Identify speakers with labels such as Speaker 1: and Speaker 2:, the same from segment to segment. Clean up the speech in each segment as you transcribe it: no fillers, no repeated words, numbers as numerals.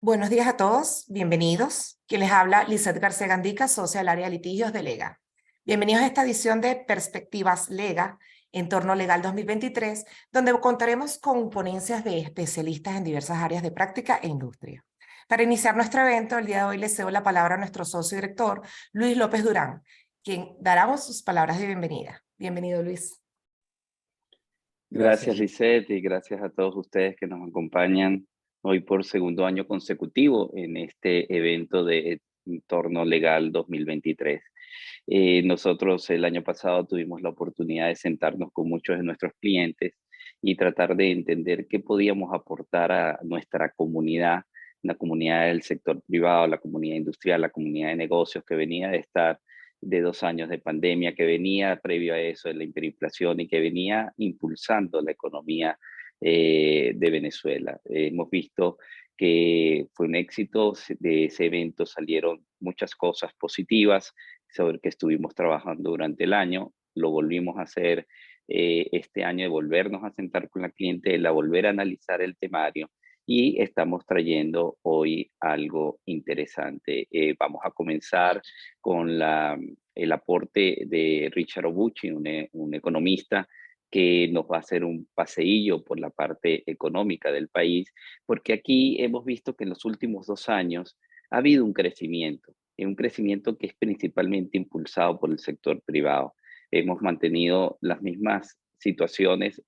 Speaker 1: Buenos días a todos, bienvenidos. Quien les habla, Lizeth García Gandica, socia del área de litigios de Lega. Bienvenidos a esta edición de Perspectivas Lega, Entorno Legal 2023, donde contaremos con ponencias de especialistas en diversas áreas de práctica e industria. Para iniciar nuestro evento, el día de hoy le cedo la palabra a nuestro socio director, Luis López Durán, quien dará sus palabras de bienvenida. Bienvenido, Luis.
Speaker 2: Gracias, Lisette, y gracias a todos ustedes que nos acompañan hoy por segundo año consecutivo en este evento de Entorno Legal 2023. Nosotros el año pasado tuvimos la oportunidad de sentarnos con muchos de nuestros clientes y tratar de entender qué podíamos aportar a nuestra comunidad, la comunidad del sector privado, la comunidad industrial, la comunidad de negocios que venía de estar de 2 años de pandemia, que venía previo a eso de la hiperinflación y que venía impulsando la economía de Venezuela. Hemos visto que fue un éxito, de ese evento salieron muchas cosas positivas sobre que estuvimos trabajando durante el año, lo volvimos a hacer este año, de volvernos a sentar con la clientela, volver a analizar el temario y estamos trayendo hoy algo interesante. Vamos a comenzar con el aporte de Richard Obuchi, un economista que nos va a hacer un paseillo por la parte económica del país, porque aquí hemos visto que en los últimos 2 años ha habido un crecimiento que es principalmente impulsado por el sector privado. Hemos mantenido las mismas situaciones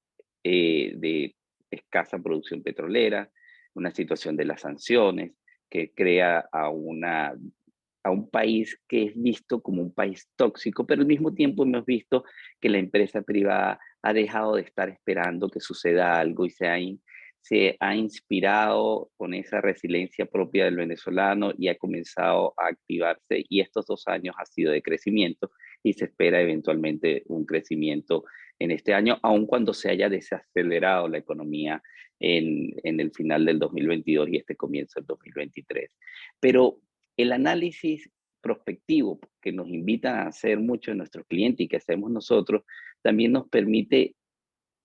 Speaker 2: de escasa producción petrolera, una situación de las sanciones que crea a un país que es visto como un país tóxico, pero al mismo tiempo hemos visto que la empresa privada ha dejado de estar esperando que suceda algo y se ha inspirado con esa resiliencia propia del venezolano y ha comenzado a activarse, y estos 2 años ha sido de crecimiento y se espera eventualmente un crecimiento en este año, aun cuando se haya desacelerado la economía en el final del 2022 y este comienzo del 2023. Pero el análisis prospectivo que nos invitan a hacer muchos de nuestros clientes y que hacemos nosotros, también nos permite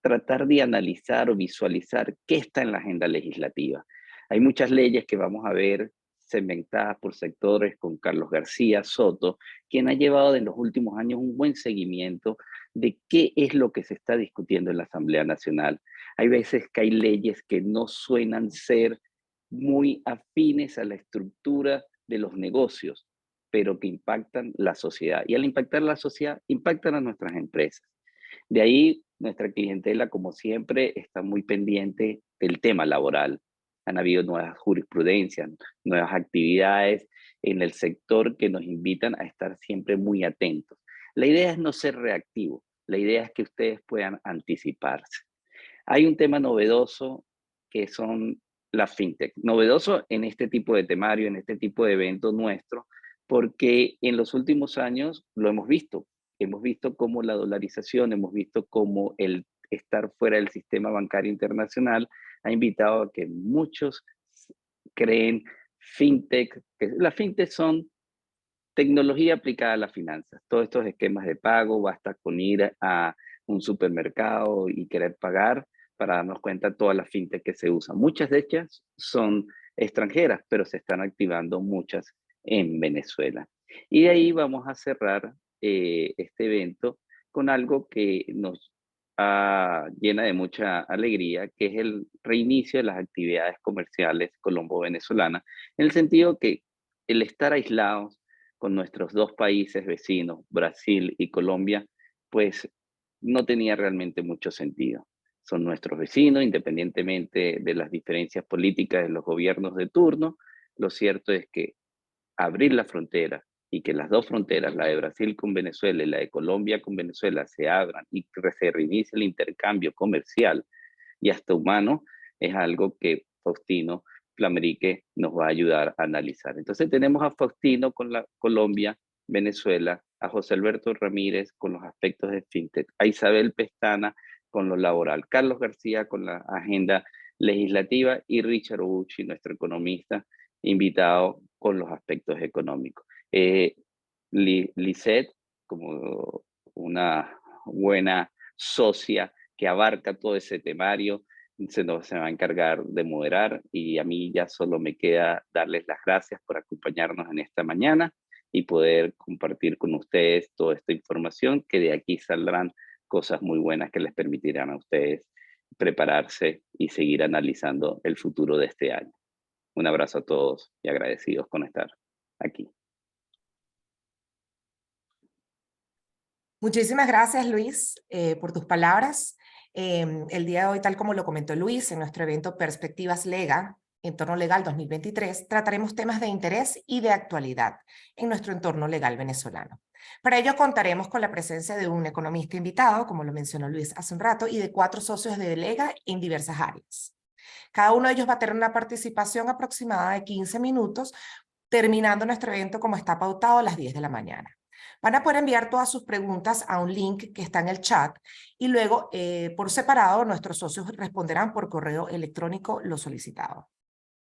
Speaker 2: tratar de analizar o visualizar qué está en la agenda legislativa. Hay muchas leyes que vamos a ver segmentadas por sectores con Carlos García Soto, quien ha llevado en los últimos años un buen seguimiento de qué es lo que se está discutiendo en la Asamblea Nacional. Hay veces que hay leyes que no suenan ser muy afines a la estructura de los negocios, pero que impactan la sociedad. Y al impactar la sociedad, impactan a nuestras empresas. De ahí, nuestra clientela, como siempre, está muy pendiente del tema laboral. Han habido nuevas jurisprudencias, nuevas actividades en el sector que nos invitan a estar siempre muy atentos. La idea es no ser reactivo, la idea es que ustedes puedan anticiparse. Hay un tema novedoso que son las fintech. Novedoso en este tipo de temario, en este tipo de evento nuestro, porque en los últimos años lo hemos visto. Hemos visto cómo la dolarización, hemos visto cómo el estar fuera del sistema bancario internacional ha invitado a que muchos creen fintech. Que las fintech son tecnología aplicada a las finanzas. Todos estos esquemas de pago, basta con ir a un supermercado y querer pagar para darnos cuenta de todas las fintech que se usan. Muchas de ellas son extranjeras, pero se están activando muchas en Venezuela. Y de ahí vamos a cerrar este evento con algo que nos llena de mucha alegría, que es el reinicio de las actividades comerciales colombo-venezolanas, en el sentido que el estar aislados con nuestros dos países vecinos, Brasil y Colombia, pues no tenía realmente mucho sentido. Son nuestros vecinos, independientemente de las diferencias políticas de los gobiernos de turno. Lo cierto es que abrir la frontera y que las dos fronteras, la de Brasil con Venezuela y la de Colombia con Venezuela, se abran y que se reinicie el intercambio comercial y hasta humano, es algo que Faustino Flamerique nos va a ayudar a analizar. Entonces tenemos a Faustino con la Colombia, Venezuela, a José Alberto Ramírez con los aspectos de fintech, a Isabel Pestana con lo laboral, Carlos García con la agenda legislativa y Richard Obuchi, nuestro economista, invitado con los aspectos económicos. Lisette, como una buena socia que abarca todo ese temario, se va a encargar de moderar y a mí ya solo me queda darles las gracias por acompañarnos en esta mañana y poder compartir con ustedes toda esta información, que de aquí saldrán cosas muy buenas que les permitirán a ustedes prepararse y seguir analizando el futuro de este año. Un abrazo a todos y agradecidos con estar aquí.
Speaker 1: Muchísimas gracias, Luis, por tus palabras. El día de hoy, tal como lo comentó Luis, en nuestro evento Perspectivas Lega, Entorno Legal 2023, trataremos temas de interés y de actualidad en nuestro entorno legal venezolano. Para ello contaremos con la presencia de un economista invitado, como lo mencionó Luis hace un rato, y de 4 socios de Lega en diversas áreas. Cada uno de ellos va a tener una participación aproximada de 15 minutos, terminando nuestro evento como está pautado a las 10 de la mañana. Van a poder enviar todas sus preguntas a un link que está en el chat y luego, por separado, nuestros socios responderán por correo electrónico lo solicitado.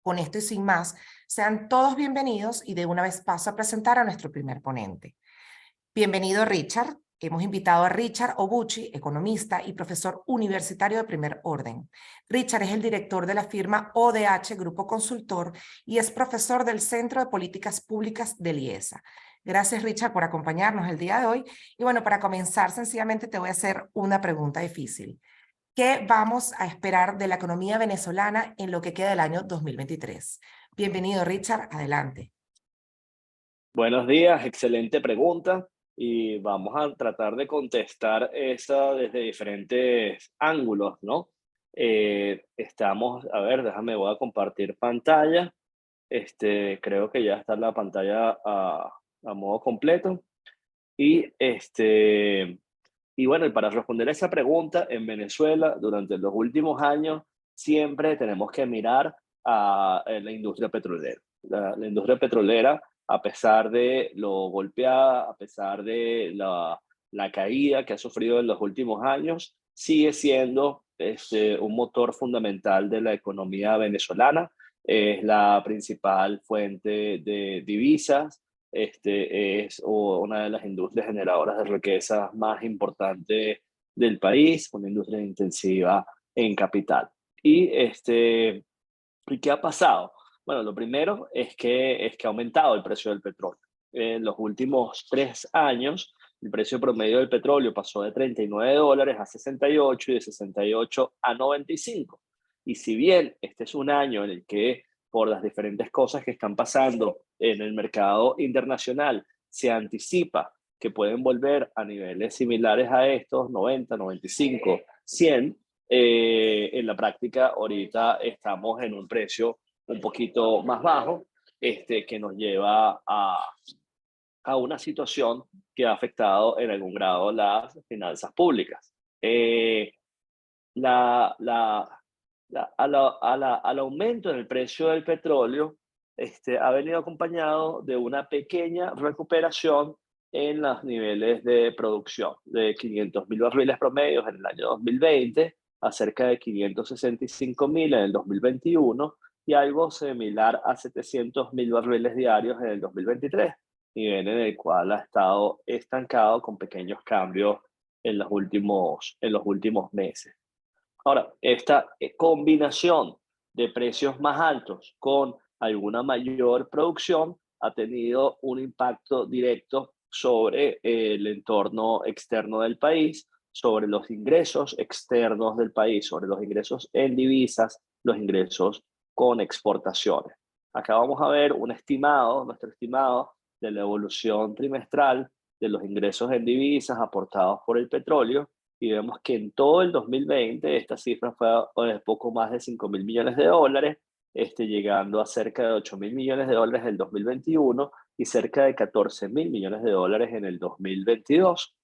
Speaker 1: Con esto y sin más, sean todos bienvenidos y de una vez paso a presentar a nuestro primer ponente. Bienvenido, Richard. Hemos invitado a Richard Obuchi, economista y profesor universitario de primer orden. Richard es el director de la firma ODH Grupo Consultor y es profesor del Centro de Políticas Públicas del IESA. Gracias, Richard, por acompañarnos el día de hoy. Y bueno, para comenzar, sencillamente te voy a hacer una pregunta difícil. ¿Qué vamos a esperar de la economía venezolana en lo que queda del año 2023? Bienvenido, Richard. Adelante.
Speaker 3: Buenos días, excelente pregunta y vamos a tratar de contestar esa desde diferentes ángulos, ¿no? A ver, voy a compartir pantalla. Creo que ya está la pantalla a modo completo. Y bueno, y para responder a esa pregunta, en Venezuela, durante los últimos años, siempre tenemos que mirar a la industria petrolera. La industria petrolera, a pesar de lo golpeada, a pesar de la caída que ha sufrido en los últimos años, sigue siendo un motor fundamental de la economía venezolana. Es la principal fuente de divisas, es una de las industrias generadoras de riqueza más importantes del país, una industria intensiva en capital. ¿Y qué ha pasado? Bueno, lo primero es que ha aumentado el precio del petróleo. En los últimos 3 años, el precio promedio del petróleo pasó de $39 a 68 y de 68 a 95. Y si bien este es un año en el que, por las diferentes cosas que están pasando en el mercado internacional, se anticipa que pueden volver a niveles similares a estos, 90, 95, 100, en la práctica ahorita estamos en un precio un poquito más bajo, que nos lleva a una situación que ha afectado en algún grado las finanzas públicas. La, la, al aumento en el precio del petróleo ha venido acompañado de una pequeña recuperación en los niveles de producción, de 500.000 barriles promedios en el año 2020 a cerca de 565.000 en el 2021 y algo similar a 700.000 barriles diarios en el 2023, nivel en el cual ha estado estancado con pequeños cambios en los últimos meses. Ahora, esta combinación de precios más altos con alguna mayor producción ha tenido un impacto directo sobre el entorno externo del país, sobre los ingresos externos del país, sobre los ingresos en divisas, los ingresos con exportaciones. Acá vamos a ver nuestro estimado de la evolución trimestral de los ingresos en divisas aportados por el petróleo, y vemos que en todo el 2020 esta cifra fue poco más de $5.000 millones, llegando a cerca de $8.000 millones en el 2021 y cerca de $14.000 millones en el 2022,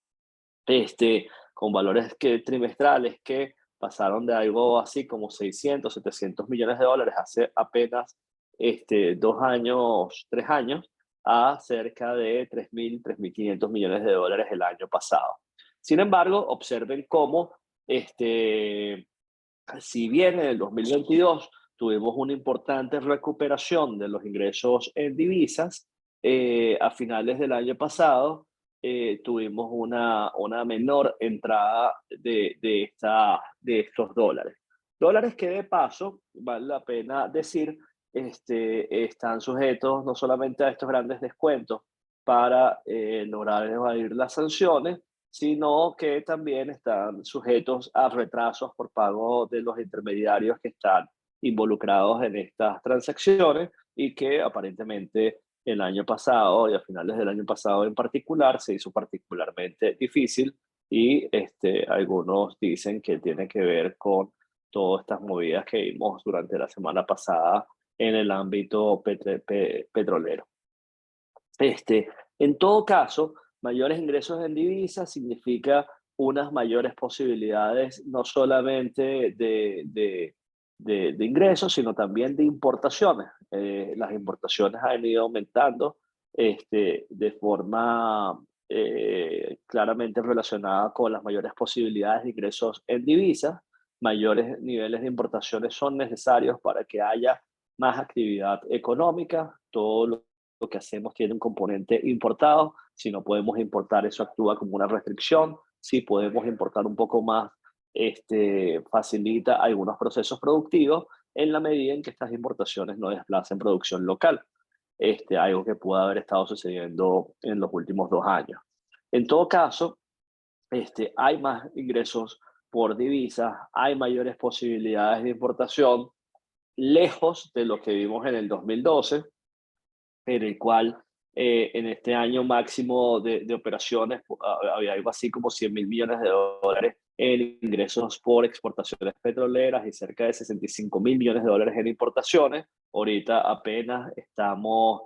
Speaker 3: con valores trimestrales que pasaron de algo así como 600, 700 millones de dólares hace apenas 2 años, 3 años, a cerca de 3.000, 3.500 millones de dólares el año pasado. Sin embargo, observen cómo, si bien en el 2022 tuvimos una importante recuperación de los ingresos en divisas, a finales del año pasado tuvimos una menor entrada de estos dólares. Dólares que de paso, vale la pena decir, están sujetos no solamente a estos grandes descuentos para lograr evadir las sanciones, sino que también están sujetos a retrasos por pago de los intermediarios que están involucrados en estas transacciones y que aparentemente el año pasado y a finales del año pasado en particular se hizo particularmente difícil y algunos dicen que tiene que ver con todas estas movidas que vimos durante la semana pasada en el ámbito petrolero. En todo caso, mayores ingresos en divisas significa unas mayores posibilidades no solamente de ingresos, sino también de importaciones. Las importaciones han ido aumentando de forma claramente relacionada con las mayores posibilidades de ingresos en divisas. Mayores niveles de importaciones son necesarios para que haya más actividad económica. Todo lo que hacemos tiene un componente importado. Si no podemos importar, eso actúa como una restricción. Si podemos importar un poco más, facilita algunos procesos productivos en la medida en que estas importaciones no desplacen producción local. Algo que puede haber estado sucediendo en los últimos 2 años. En todo caso, hay más ingresos por divisas, hay mayores posibilidades de importación, lejos de lo que vimos en el 2012, en el cual en este año máximo de operaciones había algo así como 100.000 millones de dólares en ingresos por exportaciones petroleras y cerca de 65.000 millones de dólares en importaciones. Ahorita apenas estamos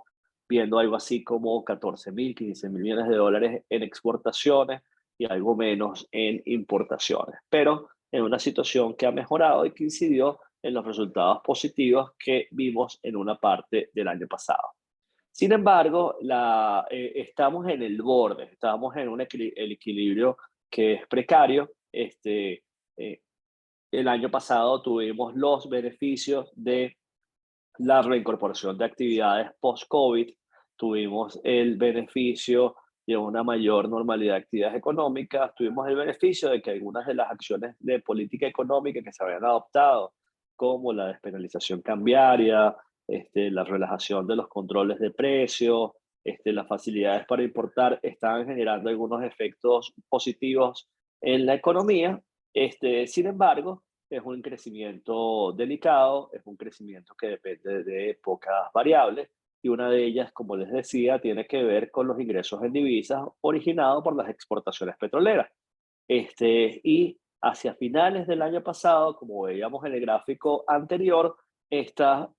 Speaker 3: viendo algo así como 14.000, 15.000 millones de dólares en exportaciones y algo menos en importaciones. Pero en una situación que ha mejorado y que incidió en los resultados positivos que vimos en una parte del año pasado. Sin embargo, estamos en el borde, estamos en el equilibrio que es precario. El año pasado tuvimos los beneficios de la reincorporación de actividades post-COVID, tuvimos el beneficio de una mayor normalidad de actividades económicas, tuvimos el beneficio de que algunas de las acciones de política económica que se habían adoptado, como la despenalización cambiaria, la relajación de los controles de precios, las facilidades para importar, estaban generando algunos efectos positivos en la economía. Sin embargo, es un crecimiento delicado, es un crecimiento que depende de pocas variables y una de ellas, como les decía, tiene que ver con los ingresos en divisas originados por las exportaciones petroleras. Y hacia finales del año pasado, como veíamos en el gráfico anterior, estos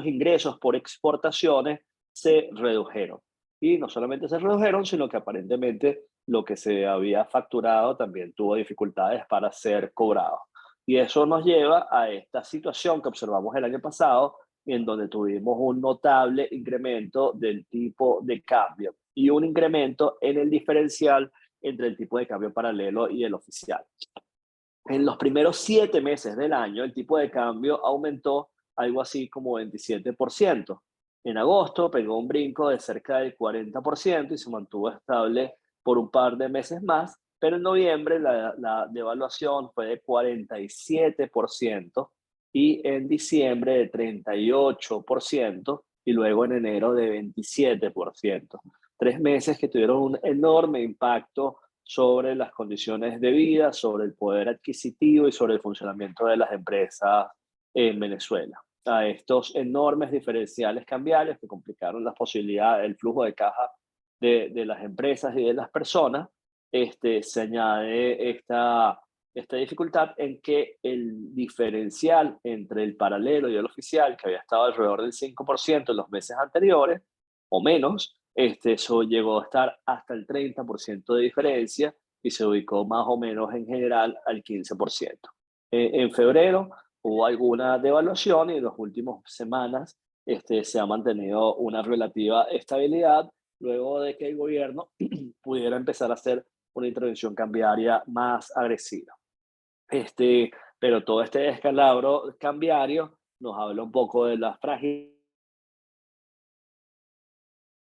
Speaker 3: ingresos por exportaciones se redujeron. Y no solamente se redujeron, sino que aparentemente lo que se había facturado también tuvo dificultades para ser cobrado. Y eso nos lleva a esta situación que observamos el año pasado, en donde tuvimos un notable incremento del tipo de cambio y un incremento en el diferencial entre el tipo de cambio paralelo y el oficial. En los primeros 7 meses del año, el tipo de cambio aumentó algo así como 27%. En agosto pegó un brinco de cerca del 40% y se mantuvo estable por un par de meses más, pero en noviembre la devaluación fue de 47% y en diciembre de 38% y luego en enero de 27%. 3 meses que tuvieron un enorme impacto sobre las condiciones de vida, sobre el poder adquisitivo y sobre el funcionamiento de las empresas en Venezuela. A estos enormes diferenciales cambiarios que complicaron las posibilidades, el flujo de caja de las empresas y de las personas, se añade esta dificultad en que el diferencial entre el paralelo y el oficial, que había estado alrededor del 5% en los meses anteriores, o menos, eso llegó a estar hasta el 30% de diferencia y se ubicó más o menos en general al 15%. En febrero hubo alguna devaluación y en las últimas semanas se ha mantenido una relativa estabilidad luego de que el gobierno pudiera empezar a hacer una intervención cambiaria más agresiva. Pero todo este descalabro cambiario nos habla un poco de la fragilidad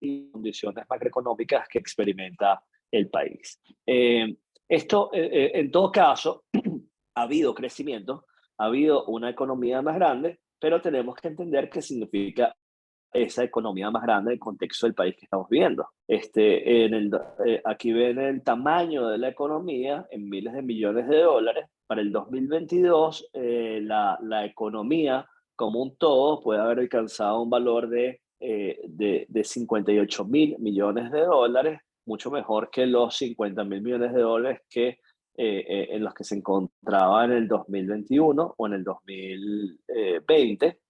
Speaker 3: y condiciones macroeconómicas que experimenta el país. En todo caso, ha habido crecimiento ha habido una economía más grande, pero tenemos que entender qué significa esa economía más grande en el contexto del país que estamos viviendo. Aquí ven el tamaño de la economía en miles de millones de dólares. Para el 2022, la economía como un todo puede haber alcanzado un valor de 58.000 millones de dólares, mucho mejor que los 50.000 millones de dólares en los que se encontraba en el 2021 o en el 2020.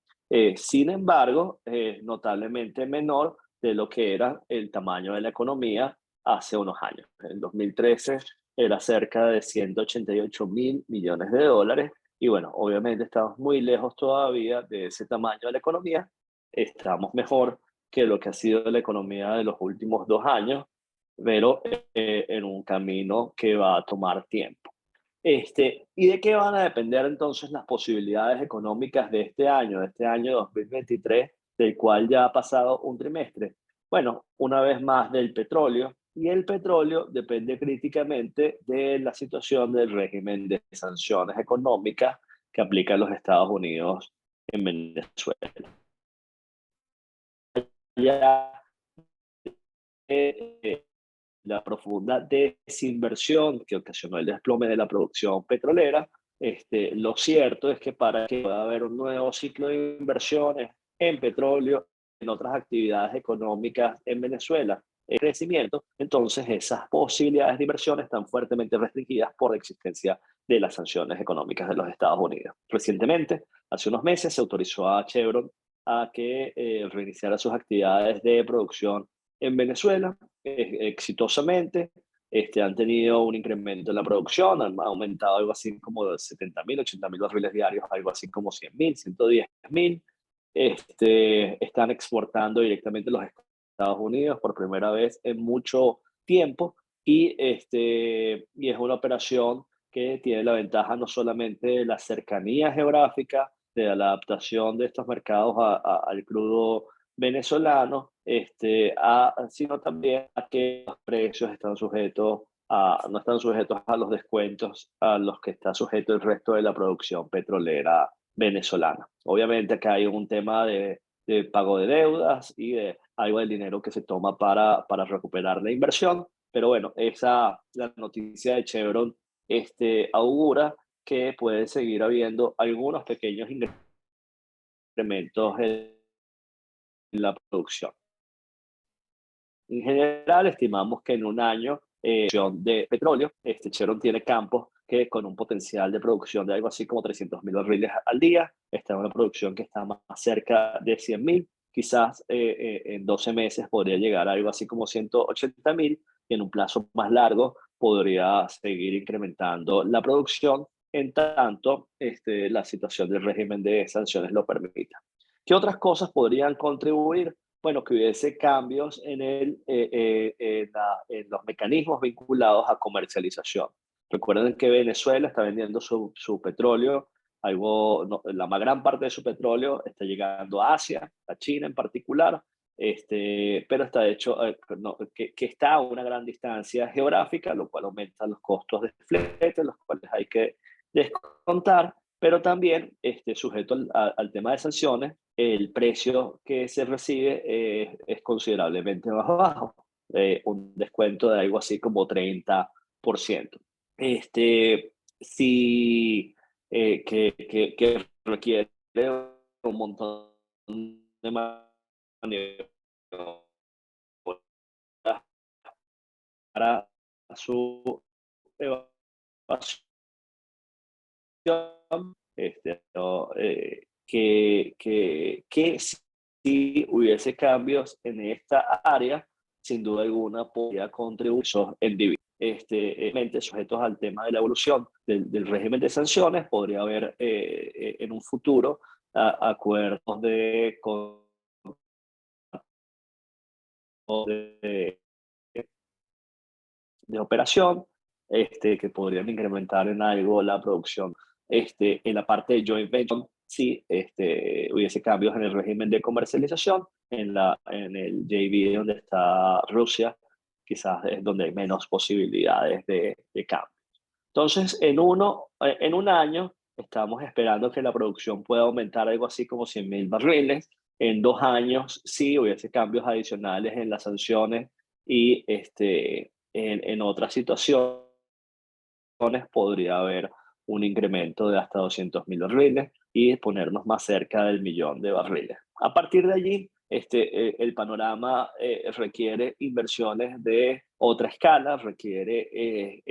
Speaker 3: Sin embargo, notablemente menor de lo que era el tamaño de la economía hace unos años. En 2013 era cerca de 188.000 millones de dólares y bueno, obviamente estamos muy lejos todavía de ese tamaño de la economía. Estamos mejor que lo que ha sido la economía de los últimos 2 años, pero en un camino que va a tomar tiempo. ¿Y de qué van a depender entonces las posibilidades económicas de este año 2023, del cual ya ha pasado un trimestre? Bueno, una vez más del petróleo, y el petróleo depende críticamente de la situación del régimen de sanciones económicas que aplican los Estados Unidos en Venezuela. Ya, la profunda desinversión que ocasionó el desplome de la producción petrolera, lo cierto es que para que pueda haber un nuevo ciclo de inversiones en petróleo, en otras actividades económicas en Venezuela, el crecimiento, entonces esas posibilidades de inversión están fuertemente restringidas por la existencia de las sanciones económicas de los Estados Unidos. Recientemente, hace unos meses, se autorizó a Chevron a que reiniciara sus actividades de producción en Venezuela exitosamente. Han tenido un incremento en la producción, han aumentado algo así como de 70.000, 80.000 barriles diarios, algo así como 100.000, 110.000. Están exportando directamente a los Estados Unidos por primera vez en mucho tiempo y es una operación que tiene la ventaja no solamente de la cercanía geográfica, de la adaptación de estos mercados al crudo venezolano, sino también a que los precios no están sujetos a los descuentos a los que está sujeto el resto de la producción petrolera venezolana. Obviamente acá hay un tema de pago de deudas y de algo del dinero que se toma para recuperar la inversión, pero bueno, la noticia de Chevron augura que puede seguir habiendo algunos pequeños incrementos en la producción. En general, estimamos que en un año de petróleo, Chevron tiene campos que con un potencial de producción de algo así como 300.000 barriles al día, está en una producción que está más cerca de 100.000, quizás en 12 meses podría llegar a algo así como 180.000, y en un plazo más largo podría seguir incrementando la producción en tanto la situación del régimen de sanciones lo permita. ¿Qué otras cosas podrían contribuir? Bueno, que hubiese cambios en los mecanismos vinculados a comercialización. Recuerden que Venezuela está vendiendo su petróleo, la más gran parte de su petróleo está llegando a Asia, a China en particular, pero está hecho que está a una gran distancia geográfica, lo cual aumenta los costos de flete, los cuales hay que descontar, pero también sujeto al tema de sanciones, el precio que se recibe es considerablemente más bajo, un descuento de algo así como 30%. Sí, que requiere un montón de maniobras para su evaluación, que si hubiese cambios en esta área, sin duda alguna podría contribuir en divisas. Sujetos al tema de la evolución del régimen de sanciones, podría haber en un futuro acuerdos de, de operación que podrían incrementar en algo la producción. En la parte de joint venture, sí, hubiese cambios en el régimen de comercialización, en el JV donde está Rusia, quizás es donde hay menos posibilidades de cambio. Entonces, en un año, estamos esperando que la producción pueda aumentar algo así como 100.000 barriles. En 2 años sí hubiese cambios adicionales en las sanciones y en otras situaciones podría haber un incremento de hasta 200.000 barriles y ponernos más cerca del 1.000.000 de barriles. A partir de allí, el panorama requiere inversiones de otra escala, requiere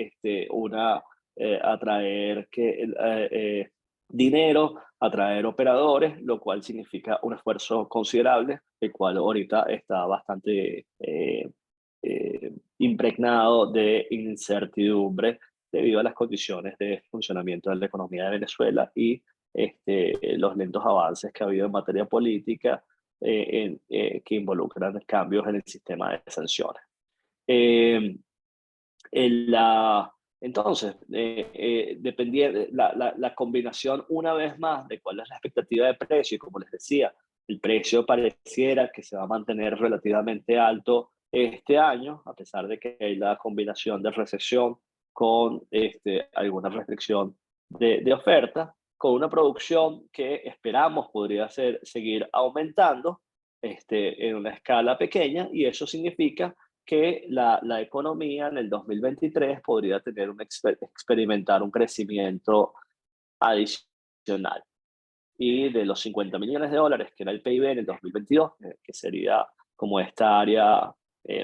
Speaker 3: atraer dinero, atraer operadores, lo cual significa un esfuerzo considerable, el cual ahorita está bastante impregnado de incertidumbre debido a las condiciones de funcionamiento de la economía de Venezuela y los lentos avances que ha habido en materia política que involucran cambios en el sistema de sanciones. Eh, entonces, dependiendo la combinación una vez más de cuál es la expectativa de precio, y como les decía, el precio pareciera que se va a mantener relativamente alto este año, a pesar de que hay la combinación de recesión con alguna restricción de oferta, con una producción que esperamos podría seguir aumentando en una escala pequeña, y eso significa que la economía en el 2023 podría experimentar un crecimiento adicional. Y de los 50.000 millones de dólares que era el PIB en el 2022, que sería como esta área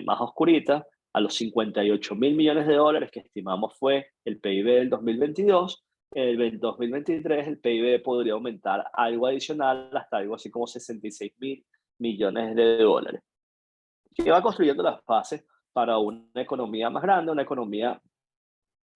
Speaker 3: más oscurita, a los 58.000 millones de dólares que estimamos fue el PIB del 2022, en el 2023 el PIB podría aumentar algo adicional hasta algo así como 66.000 millones de dólares, que va construyendo las bases para una economía más grande, una economía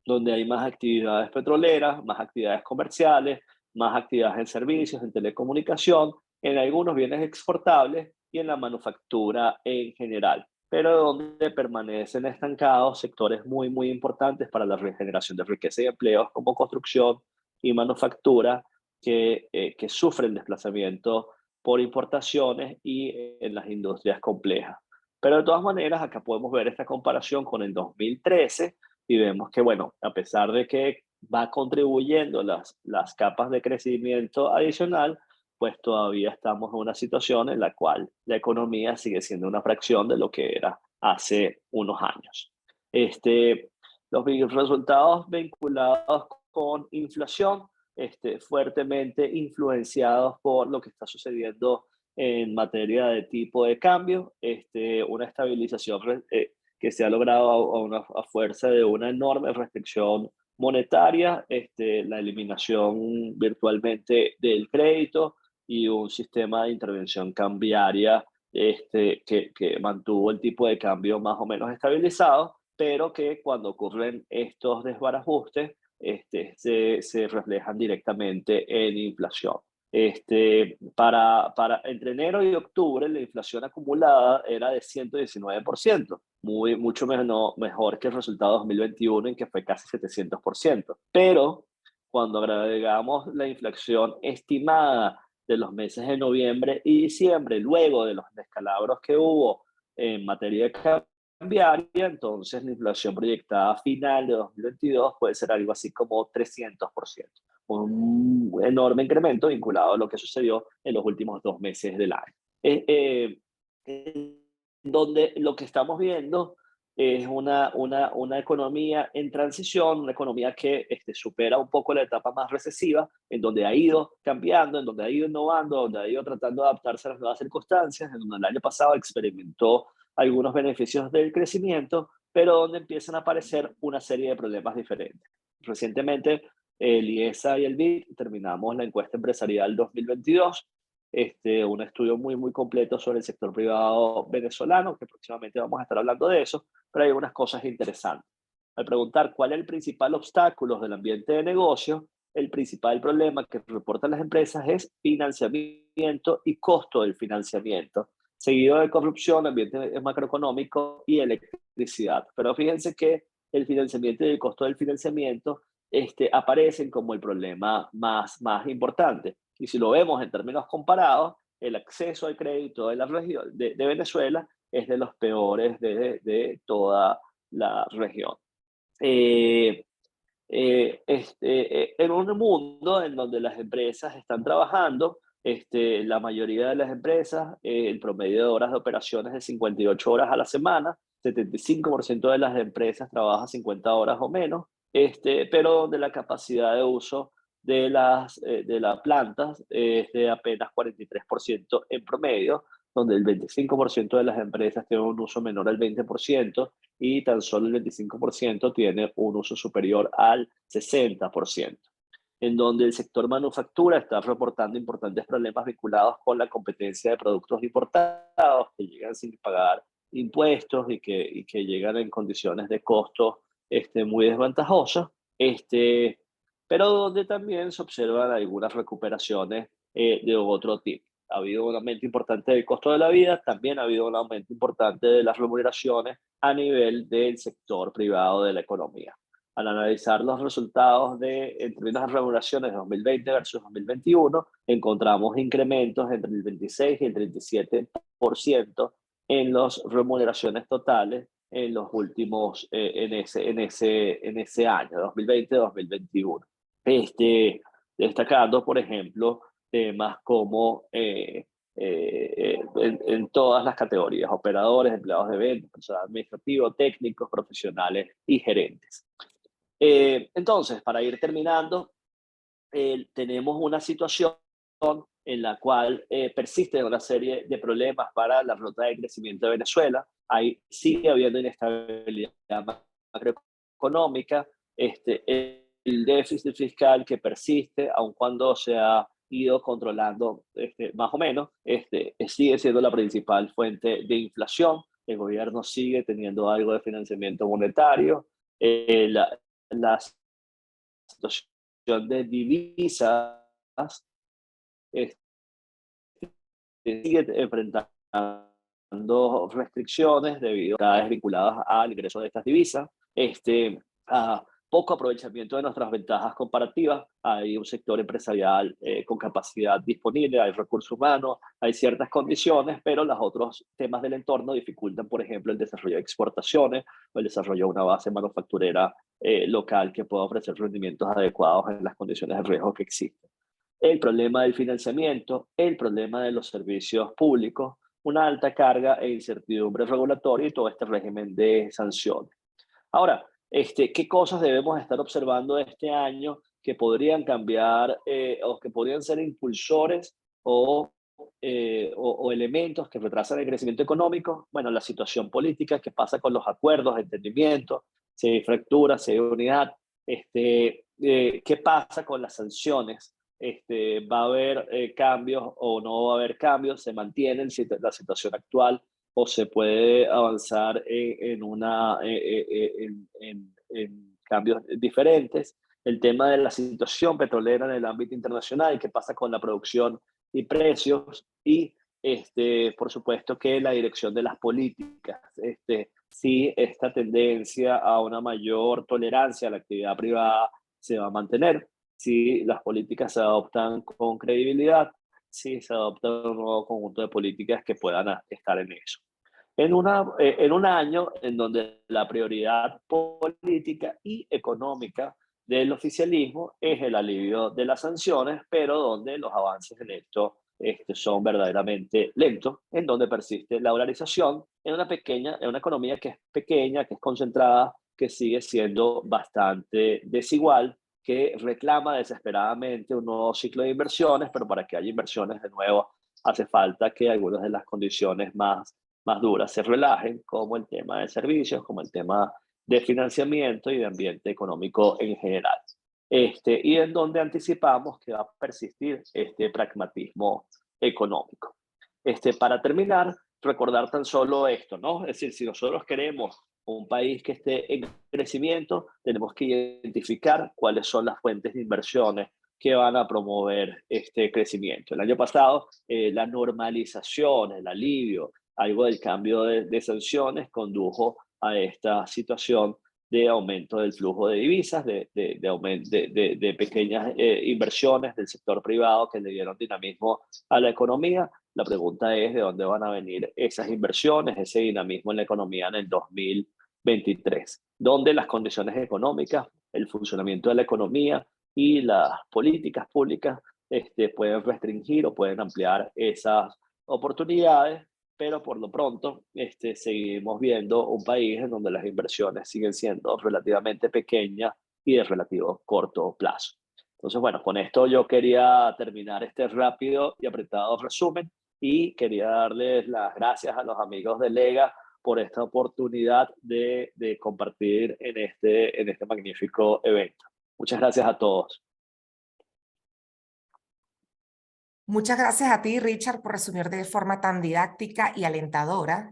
Speaker 3: donde hay más actividades petroleras, más actividades comerciales, más actividades en servicios, en telecomunicación, en algunos bienes exportables y en la manufactura en general, pero donde permanecen estancados sectores muy, muy importantes para la regeneración de riqueza y empleos como construcción y manufactura que sufren desplazamiento por importaciones y en las industrias complejas. Pero de todas maneras, acá podemos ver esta comparación con el 2013 y vemos que, bueno, a pesar de que va contribuyendo las capas de crecimiento adicional, pues todavía estamos en una situación en la cual la economía sigue siendo una fracción de lo que era hace unos años. Los resultados vinculados con inflación, fuertemente influenciados por lo que está sucediendo en materia de tipo de cambio, una estabilización que se ha logrado a fuerza de una enorme restricción monetaria, la eliminación virtualmente del crédito y un sistema de intervención cambiaria que mantuvo el tipo de cambio más o menos estabilizado, pero que cuando ocurren estos desbarajustes se reflejan directamente en inflación. Entre enero y octubre, la inflación acumulada era de 119%, mucho mejor que el resultado de 2021, en que fue casi 700%. Pero cuando agregamos la inflación estimada de los meses de noviembre y diciembre, luego de los descalabros que hubo en materia de cambiaria, entonces la inflación proyectada final de 2022 puede ser algo así como 300%. Un enorme incremento vinculado a lo que sucedió en los últimos 2 meses del año. Donde lo que estamos viendo es una economía en transición, una economía que supera un poco la etapa más recesiva, en donde ha ido cambiando, en donde ha ido innovando, donde ha ido tratando de adaptarse a las nuevas circunstancias, en donde el año pasado experimentó algunos beneficios del crecimiento, pero donde empiezan a aparecer una serie de problemas diferentes. Recientemente, el IESA y el BID terminamos la encuesta empresarial 2022, un estudio muy, muy completo sobre el sector privado venezolano, que próximamente vamos a estar hablando de eso, pero hay unas cosas interesantes. Al preguntar cuál es el principal obstáculo del ambiente de negocio, el principal problema que reportan las empresas es financiamiento y costo del financiamiento, seguido de corrupción, ambiente macroeconómico y electricidad. Pero fíjense que el financiamiento y el costo del financiamiento aparecen como el problema más importante. Y si lo vemos en términos comparados, el acceso al crédito de la región de Venezuela es de los peores de toda la región. En un mundo en donde las empresas están trabajando, la mayoría de las empresas, el promedio de horas de operaciones es 58 horas a la semana, 75% de las empresas trabaja 50 horas o menos, pero donde la capacidad de uso de las plantas es de apenas 43% en promedio, donde el 25% de las empresas tienen un uso menor al 20% y tan solo el 25% tiene un uso superior al 60%, en donde el sector manufactura está reportando importantes problemas vinculados con la competencia de productos importados que llegan sin pagar impuestos y que llegan en condiciones de costo muy desventajosas, pero donde también se observan algunas recuperaciones de otro tipo. Ha habido un aumento importante del costo de la vida, también ha habido un aumento importante de las remuneraciones a nivel del sector privado de la economía. Al analizar los resultados en términos de remuneraciones de 2020 versus 2021, encontramos incrementos entre el 26 y el 37% en las remuneraciones totales en los últimos, en ese año, 2020-2021. Destacando, por ejemplo, temas como en todas las categorías: operadores, empleados de ventas, personal administrativo, técnicos, profesionales y gerentes. Entonces, para ir terminando, tenemos una situación en la cual persiste una serie de problemas para la ruta de crecimiento de Venezuela. Ahí sigue habiendo inestabilidad macroeconómica, el déficit fiscal que persiste, aun cuando se ha ido controlando más o menos, sigue siendo la principal fuente de inflación. El gobierno sigue teniendo algo de financiamiento monetario. La situación de divisas sigue enfrentando restricciones debido a vinculadas al ingreso de estas divisas, a poco aprovechamiento de nuestras ventajas comparativas. Hay un sector empresarial con capacidad disponible, hay recursos humanos, hay ciertas condiciones, pero los otros temas del entorno dificultan, por ejemplo, el desarrollo de exportaciones o el desarrollo de una base manufacturera local que pueda ofrecer rendimientos adecuados en las condiciones de riesgo que existen. El problema del financiamiento, el problema de los servicios públicos, una alta carga e incertidumbre regulatoria y todo este régimen de sanciones. Ahora, ¿qué cosas debemos estar observando este año que podrían cambiar o que podrían ser impulsores o elementos que retrasan el crecimiento económico? Bueno, la situación política, qué pasa con los acuerdos, entendimientos, si hay fractura, si hay unidad, qué pasa con las sanciones. ¿Va a haber cambios o no va a haber cambios? ¿Se mantiene la situación actual o se puede avanzar en cambios diferentes? El tema de la situación petrolera en el ámbito internacional, qué pasa con la producción y precios, y por supuesto que la dirección de las políticas, si esta tendencia a una mayor tolerancia a la actividad privada se va a mantener, si las políticas se adoptan con credibilidad, si se adopta un nuevo conjunto de políticas que puedan estar en eso. En un año en donde la prioridad política y económica del oficialismo es el alivio de las sanciones, pero donde los avances en esto son verdaderamente lentos, en donde persiste la dolarización en una economía que es pequeña, que es concentrada, que sigue siendo bastante desigual, que reclama desesperadamente un nuevo ciclo de inversiones, pero para que haya inversiones de nuevo hace falta que algunas de las condiciones más duras se relajen, como el tema de servicios, como el tema de financiamiento y de ambiente económico en general. Y en donde anticipamos que va a persistir este pragmatismo económico. Para terminar, recordar tan solo esto, ¿no? Es decir, si nosotros queremos un país que esté en crecimiento, tenemos que identificar cuáles son las fuentes de inversiones que van a promover este crecimiento. El año pasado, la normalización, el alivio, algo del cambio de sanciones condujo a esta situación de aumento del flujo de divisas, de pequeñas inversiones del sector privado que le dieron dinamismo a la economía. La pregunta es de dónde van a venir esas inversiones, ese dinamismo en la economía en el 2023, donde las condiciones económicas el funcionamiento de la economía y las políticas públicas pueden restringir o pueden ampliar esas oportunidades, pero por lo pronto seguimos viendo un país en donde las inversiones siguen siendo relativamente pequeñas y de relativo corto plazo. Entonces, bueno, con esto yo quería terminar este rápido y apretado resumen y quería darles las gracias a los amigos de Lega por esta oportunidad de compartir en este magnífico evento. Muchas gracias a todos.
Speaker 1: Muchas gracias a ti, Richard, por resumir de forma tan didáctica y alentadora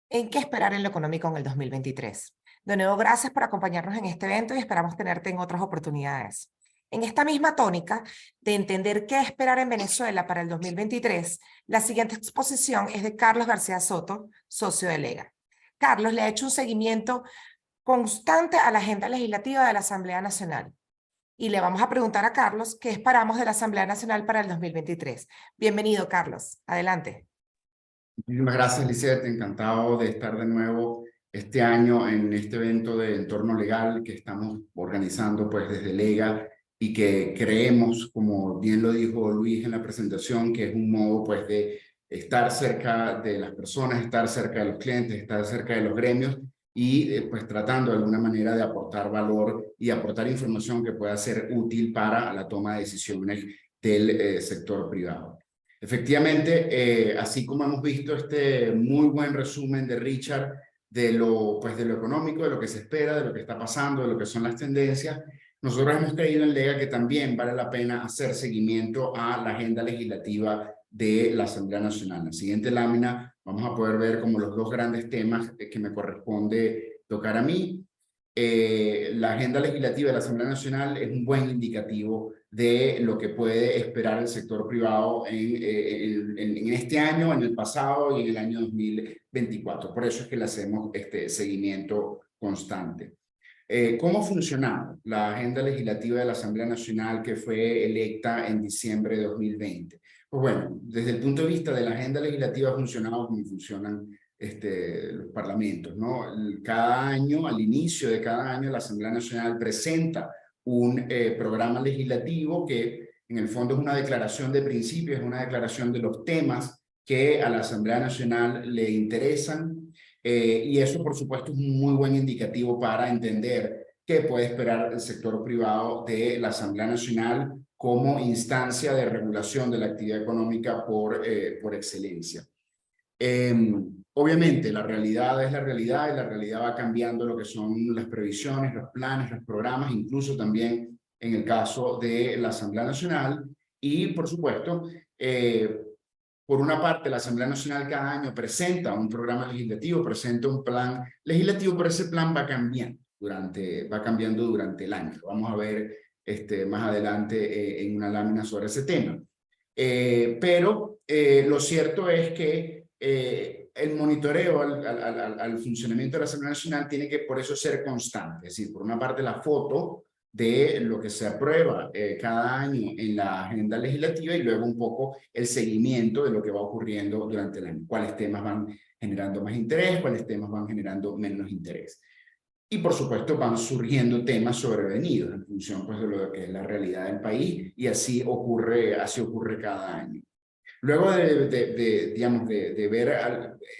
Speaker 1: en qué esperar en lo económico en el 2023. De nuevo, gracias por acompañarnos en este evento y esperamos tenerte en otras oportunidades. En esta misma tónica de entender qué esperar en Venezuela para el 2023, la siguiente exposición es de Carlos García Soto, socio de Lega. Carlos le ha hecho un seguimiento constante a la agenda legislativa de la Asamblea Nacional. Y le vamos a preguntar a Carlos qué esperamos de la Asamblea Nacional para el 2023. Bienvenido, Carlos. Adelante.
Speaker 4: Muchísimas gracias, Lizeth. Encantado de estar de nuevo este año en este evento de entorno legal que estamos organizando pues desde Lega y que creemos, como bien lo dijo Luis en la presentación, que es un modo pues de estar cerca de las personas, estar cerca de los clientes, estar cerca de los gremios y pues tratando de alguna manera de aportar valor y aportar información que pueda ser útil para la toma de decisiones del sector privado. Efectivamente, así como hemos visto este muy buen resumen de Richard de lo económico, de lo que se espera, de lo que está pasando, de lo que son las tendencias, nosotros hemos creído en Lega que también vale la pena hacer seguimiento a la agenda legislativa de la Asamblea Nacional. En la siguiente lámina vamos a poder ver como los dos grandes temas que me corresponde tocar a mí. La agenda legislativa de la Asamblea Nacional es un buen indicativo de lo que puede esperar el sector privado en este año, en el pasado y en el año 2024. Por eso es que le hacemos este seguimiento constante. ¿Cómo ha funcionado la agenda legislativa de la Asamblea Nacional que fue electa en diciembre de 2020? Pues bueno, desde el punto de vista de la agenda legislativa ha funcionado como funcionan los parlamentos, ¿no? Cada año, al inicio de cada año, la Asamblea Nacional presenta un programa legislativo que en el fondo es una declaración de principios, es una declaración de los temas que a la Asamblea Nacional le interesan y eso por supuesto es un muy buen indicativo para entender qué puede esperar el sector privado de la Asamblea Nacional como instancia de regulación de la actividad económica por excelencia. Obviamente la realidad es la realidad y la realidad va cambiando lo que son las previsiones, los planes, los programas, incluso también en el caso de la Asamblea Nacional y por supuesto por una parte la Asamblea Nacional cada año presenta un programa legislativo, presenta un plan legislativo, pero ese plan va cambiando durante el año. Lo vamos a ver más adelante en una lámina sobre ese tema. Pero lo cierto es que el monitoreo al funcionamiento de la Asamblea Nacional tiene que por eso ser constante. Es decir, por una parte la foto de lo que se aprueba cada año en la agenda legislativa y luego un poco el seguimiento de lo que va ocurriendo durante el año. Cuáles temas van generando más interés, cuáles temas van generando menos interés. Y por supuesto van surgiendo temas sobrevenidos en función pues, de lo que es la realidad del país y así ocurre cada año. Luego de ver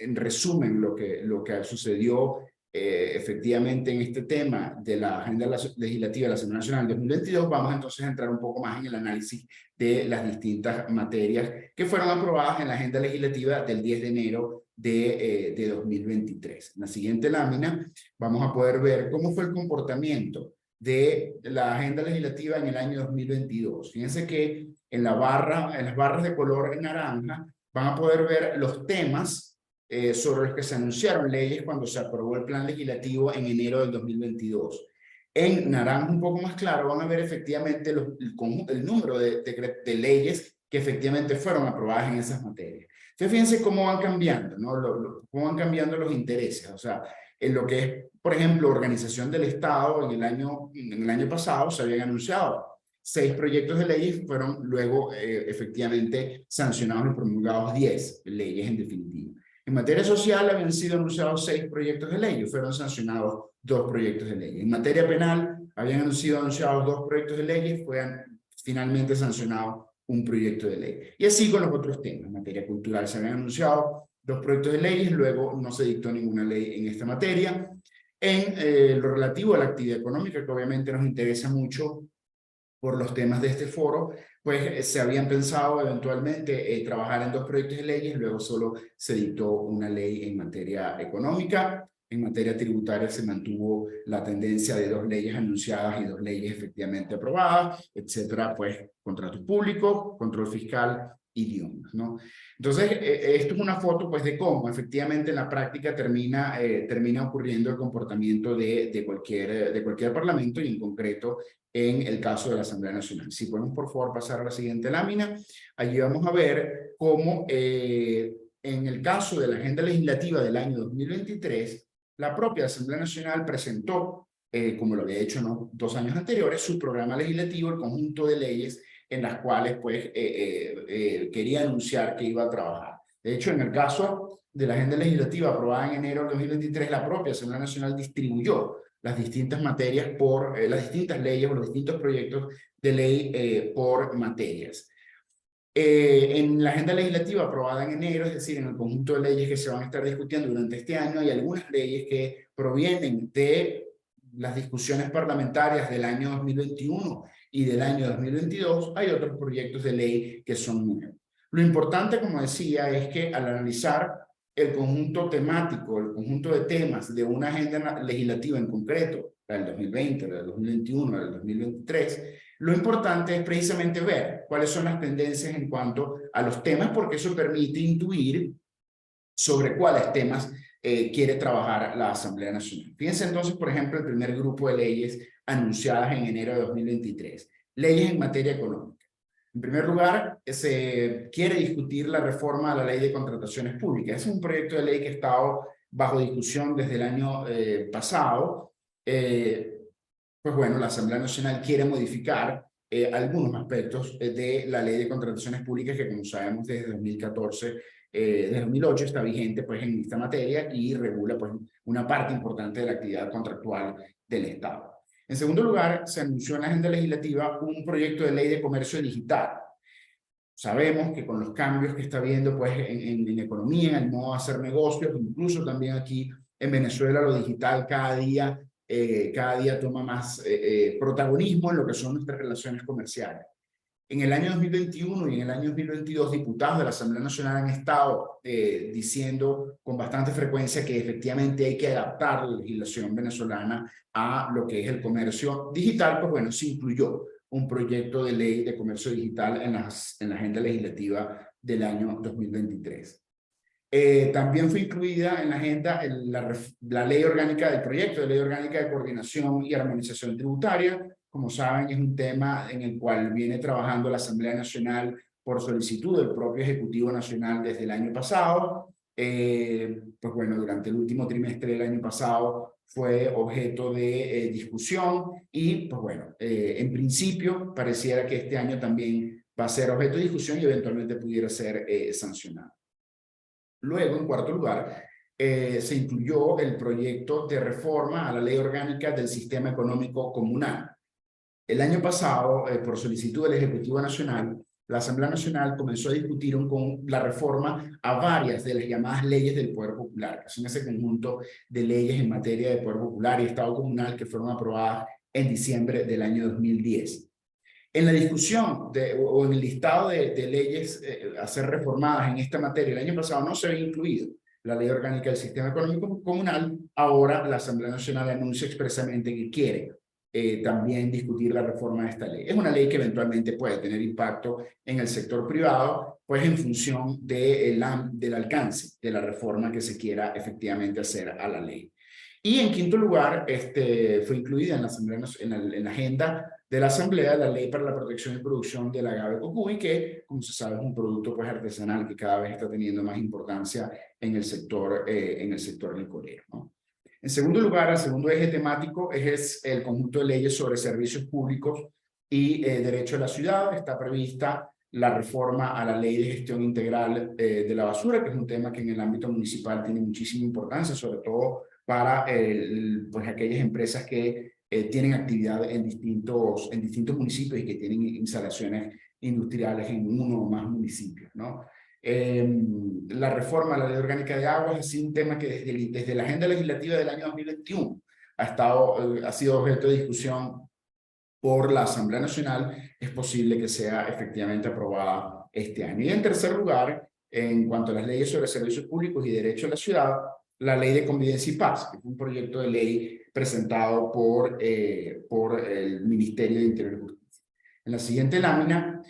Speaker 4: en resumen lo que sucedió efectivamente en este tema de la agenda legislativa de la Asamblea Nacional 2022, vamos entonces a entrar un poco más en el análisis de las distintas materias que fueron aprobadas en la agenda legislativa del 10 de enero de 2023. En la siguiente lámina vamos a poder ver cómo fue el comportamiento de la agenda legislativa en el año 2022. Fíjense que en las barras de color naranja van a poder ver los temas sobre los que se anunciaron leyes cuando se aprobó el plan legislativo en enero del 2022. En naranja un poco más claro van a ver efectivamente el número de leyes que efectivamente fueron aprobadas en esas materias. Entonces fíjense cómo van cambiando, ¿no? Cómo van cambiando los intereses. O sea, en lo que es, por ejemplo, organización del Estado, en el año pasado se habían anunciado 6 proyectos de leyes, fueron luego efectivamente sancionados y promulgados 10 leyes en definitiva. En materia social habían sido anunciados 6 proyectos de ley, fueron sancionados 2 proyectos de ley. En materia penal Habían sido anunciados 2 proyectos de leyes, fue finalmente sancionado un proyecto de ley. Y así con los otros temas. En materia cultural se habían anunciado 2 proyectos de leyes, luego no se dictó ninguna ley en esta materia. En lo relativo a la actividad económica, que obviamente nos interesa mucho por los temas de este foro, pues se habían pensado eventualmente trabajar en 2 proyectos de leyes, luego solo se dictó una ley en materia económica. En materia tributaria se mantuvo la tendencia de 2 leyes anunciadas y 2 leyes efectivamente aprobadas, etcétera, pues contratos públicos, control fiscal, idiomas, ¿no? Entonces, esto es una foto pues de cómo efectivamente en la práctica termina ocurriendo el comportamiento de cualquier parlamento y en concreto en el caso de la Asamblea Nacional. Si podemos por favor pasar a la siguiente lámina, allí vamos a ver cómo en el caso de la agenda legislativa del año 2023, la propia Asamblea Nacional presentó, como lo había hecho en los 2 años anteriores, su programa legislativo, el conjunto de leyes en las cuales pues, quería anunciar que iba a trabajar. De hecho, en el caso de la agenda legislativa aprobada en enero del 2023, la propia Asamblea Nacional distribuyó las distintas materias por, las distintas leyes o los distintos proyectos de ley por materias. En la agenda legislativa aprobada en enero, es decir, en el conjunto de leyes que se van a estar discutiendo durante este año, hay algunas leyes que provienen de las discusiones parlamentarias del año 2021 y del año 2022, hay otros proyectos de ley que son nuevos. Lo importante, como decía, es que al analizar el conjunto temático, el conjunto de temas de una agenda legislativa en concreto, la del 2020, la del 2021, la del 2023, lo importante es precisamente ver cuáles son las tendencias en cuanto a los temas, porque eso permite intuir sobre cuáles temas quiere trabajar la Asamblea Nacional. Fíjense entonces, por ejemplo, el primer grupo de leyes anunciadas en enero de 2023. Leyes en materia económica. En primer lugar, se quiere discutir la reforma a la ley de contrataciones públicas. Es un proyecto de ley que ha estado bajo discusión desde el año pasado. Pues bueno, la Asamblea Nacional quiere modificar algunos aspectos de la ley de contrataciones públicas que, como sabemos, desde 2014, desde 2008 está vigente pues en esta materia y regula pues una parte importante de la actividad contractual del Estado. En segundo lugar, se anunció en la agenda legislativa un proyecto de ley de comercio digital. Sabemos que con los cambios que está habiendo pues en economía, en el modo de hacer negocios, incluso también aquí en Venezuela lo digital cada día toma más protagonismo en lo que son nuestras relaciones comerciales. En el año 2021 y en el año 2022, diputados de la Asamblea Nacional han estado diciendo con bastante frecuencia que efectivamente hay que adaptar la legislación venezolana a lo que es el comercio digital. Pues bueno, se incluyó un proyecto de ley de comercio digital en la agenda legislativa del año 2023. También fue incluida en la agenda la ley orgánica del proyecto de ley orgánica de coordinación y armonización tributaria. Como saben, es un tema en el cual viene trabajando la Asamblea Nacional por solicitud del propio Ejecutivo Nacional desde el año pasado. Pues bueno, durante el último trimestre del año pasado fue objeto de discusión y pues bueno, en principio pareciera que este año también va a ser objeto de discusión y eventualmente pudiera ser sancionado. Luego, en cuarto lugar, se incluyó el proyecto de reforma a la ley orgánica del sistema económico comunal. El año pasado, por solicitud del Ejecutivo Nacional, la Asamblea Nacional comenzó a discutir con la reforma a varias de las llamadas leyes del Poder Popular, que son ese conjunto de leyes en materia de Poder Popular y Estado Comunal que fueron aprobadas en diciembre del año 2010. En la discusión o en el listado de leyes a ser reformadas en esta materia el año pasado no se había incluido la ley orgánica del sistema económico comunal. Ahora la Asamblea Nacional anuncia expresamente que quiere también discutir la reforma de esta ley. Es una ley que eventualmente puede tener impacto en el sector privado, pues en función del alcance de la reforma que se quiera efectivamente hacer a la ley. Y en quinto lugar, fue incluida en la, Asamblea, en la agenda de la Asamblea la Ley para la Protección y Producción del Agave Cocuy, que, como se sabe, es un producto pues, artesanal que cada vez está teniendo más importancia en el sector licorero, ¿no? En segundo lugar, el segundo eje temático es el conjunto de leyes sobre servicios públicos y derecho a la ciudad. Está prevista la reforma a la Ley de Gestión Integral de la Basura, que es un tema que en el ámbito municipal tiene muchísima importancia, sobre todo para pues, aquellas empresas que tienen actividad en distintos municipios y que tienen instalaciones industriales en uno o más municipios, ¿no? La reforma a la Ley Orgánica de Aguas ha sido un tema que desde la agenda legislativa del año 2021 ha sido objeto de discusión por la Asamblea Nacional. Es posible que sea efectivamente aprobada este año. Y en tercer lugar, en cuanto a las leyes sobre servicios públicos y derecho a la ciudad, la Ley de Convivencia y Paz, que fue un proyecto de ley presentado por el Ministerio de Interior y Justicia. En la siguiente lámina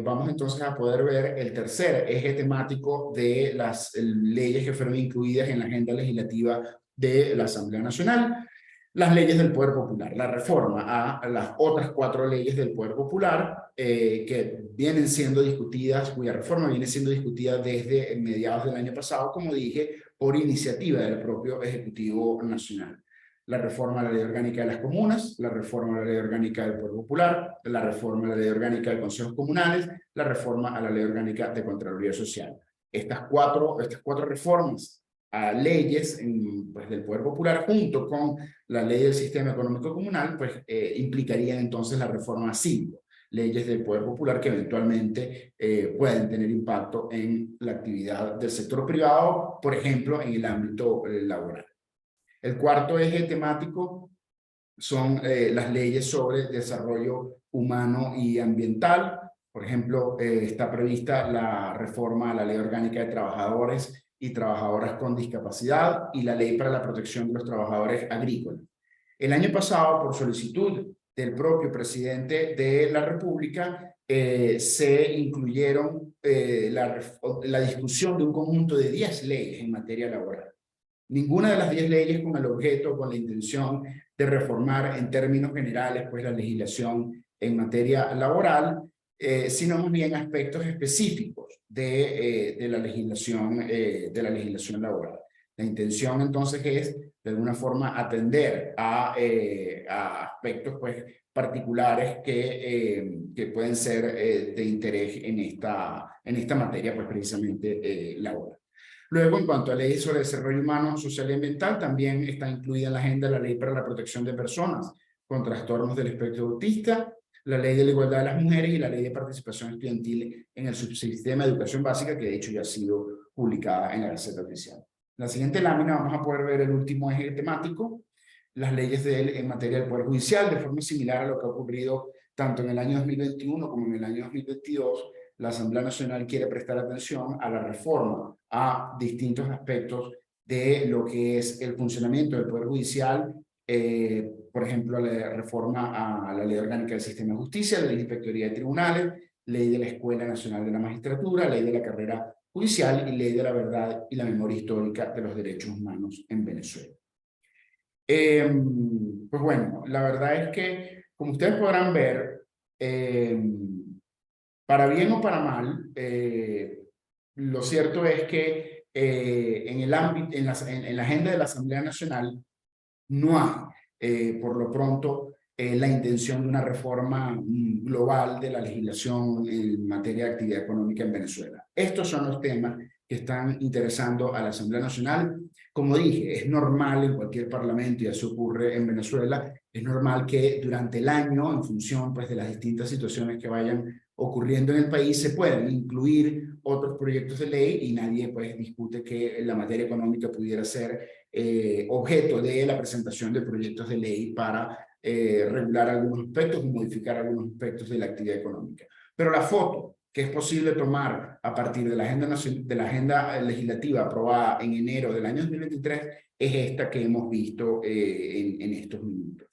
Speaker 4: vamos entonces a poder ver el tercer eje temático de las leyes que fueron incluidas en la agenda legislativa de la Asamblea Nacional. Las leyes del Poder Popular, la reforma a las otras 4 leyes del Poder Popular que vienen siendo discutidas, cuya reforma viene siendo discutida desde mediados del año pasado, como dije, por iniciativa del propio Ejecutivo Nacional. La reforma a la Ley Orgánica de las Comunas, la reforma a la Ley Orgánica del Poder Popular, la reforma a la Ley Orgánica de Consejos Comunales, la reforma a la Ley Orgánica de Contraloría Social. Estas cuatro reformas a leyes pues, del Poder Popular, junto con la Ley del Sistema Económico Comunal, pues implicarían entonces la reforma a 5 leyes del Poder Popular que eventualmente pueden tener impacto en la actividad del sector privado, por ejemplo, en el ámbito laboral. El cuarto eje temático son las leyes sobre desarrollo humano y ambiental. Por ejemplo, está prevista la reforma a la Ley Orgánica de Trabajadores y Trabajadoras con Discapacidad y la Ley para la Protección de los Trabajadores Agrícolas. El año pasado, por solicitud del propio presidente de la República, se incluyeron la discusión de un conjunto de 10 leyes en materia laboral. Ninguna de las 10 leyes con el objeto, con la intención de reformar en términos generales pues, la legislación en materia laboral, sino más bien aspectos específicos de la legislación laboral. La intención entonces es de alguna forma atender a aspectos pues, particulares que pueden ser de interés en esta materia pues, precisamente laboral. Luego, en cuanto a leyes sobre desarrollo humano, social y ambiental, también está incluida en la agenda la Ley para la Protección de Personas con Trastornos del Espectro Autista, la Ley de la Igualdad de las Mujeres y la Ley de Participación Estudiantil en el Subsistema de Educación Básica, que de hecho ya ha sido publicada en la Gaceta Oficial. En la siguiente lámina vamos a poder ver el último eje temático, las leyes en materia del Poder Judicial, de forma similar a lo que ha ocurrido tanto en el año 2021 como en el año 2022. La Asamblea Nacional quiere prestar atención a la reforma a distintos aspectos de lo que es el funcionamiento del Poder Judicial, por ejemplo, la reforma a la Ley Orgánica del Sistema de Justicia, la Ley de Inspectoría de Tribunales, Ley de la Escuela Nacional de la Magistratura, Ley de la Carrera Judicial y Ley de la Verdad y la Memoria Histórica de los Derechos Humanos en Venezuela. Pues bueno, la verdad es que, como ustedes podrán ver, para bien o para mal, lo cierto es que en el ámbito, en la agenda de la Asamblea Nacional no hay, por lo pronto, la intención de una reforma global de la legislación en materia de actividad económica en Venezuela. Estos son los temas que están interesando a la Asamblea Nacional. Como dije, es normal en cualquier parlamento, y eso ocurre en Venezuela, es normal que durante el año, en función pues, de las distintas situaciones que vayan ocurriendo en el país, se pueden incluir otros proyectos de ley y nadie pues, discute que la materia económica pudiera ser objeto de la presentación de proyectos de ley para regular algunos aspectos y modificar algunos aspectos de la actividad económica. Pero la foto que es posible tomar a partir de la agenda legislativa aprobada en enero del año 2023 es esta que hemos visto en estos minutos.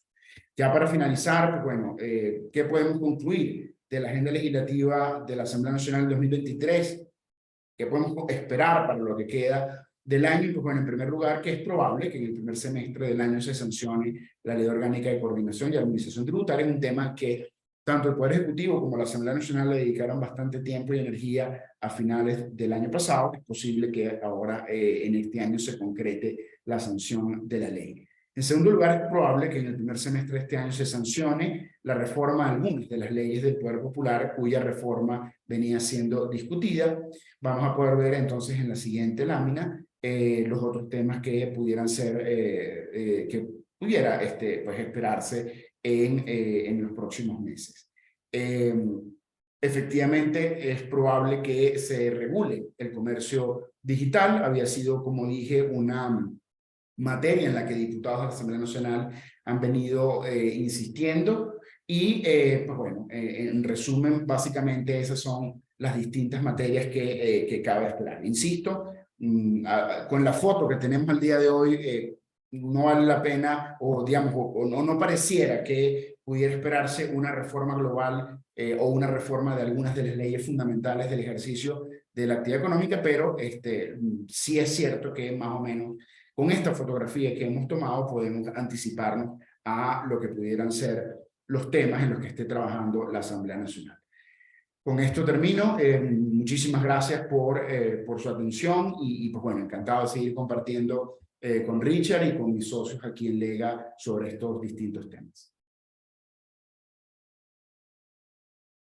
Speaker 4: Ya para finalizar, pues bueno, ¿qué podemos concluir de la agenda legislativa de la Asamblea Nacional 2023? ¿Qué podemos esperar para lo que queda del año? Pues bueno, en primer lugar, que es probable que en el primer semestre del año se sancione la Ley Orgánica de Coordinación y Administración Tributaria, un tema que tanto el Poder Ejecutivo como la Asamblea Nacional le dedicaron bastante tiempo y energía a finales del año pasado. Es posible que ahora en este año se concrete la sanción de la ley. En segundo lugar, es probable que en el primer semestre de este año se sancione la reforma a algunas de las leyes del Poder Popular, cuya reforma venía siendo discutida. Vamos a poder ver entonces en la siguiente lámina los otros temas que pudieran ser, que pudiera pues, esperarse en los próximos meses. Efectivamente, es probable que se regule el comercio digital. Había sido, como dije, una materia en la que diputados de la Asamblea Nacional han venido insistiendo y, pues bueno, en resumen, básicamente esas son las distintas materias que cabe esperar. Insisto, con la foto que tenemos al día de hoy, no vale la pena, o digamos, no pareciera que pudiera esperarse una reforma global o una reforma de algunas de las leyes fundamentales del ejercicio de la actividad económica, pero sí es cierto que más o menos con esta fotografía que hemos tomado podemos anticiparnos a lo que pudieran ser los temas en los que esté trabajando la Asamblea Nacional. Con esto termino. Muchísimas gracias por su atención y pues bueno, encantado de seguir compartiendo con Richard y con mis socios aquí en Lega sobre estos distintos temas.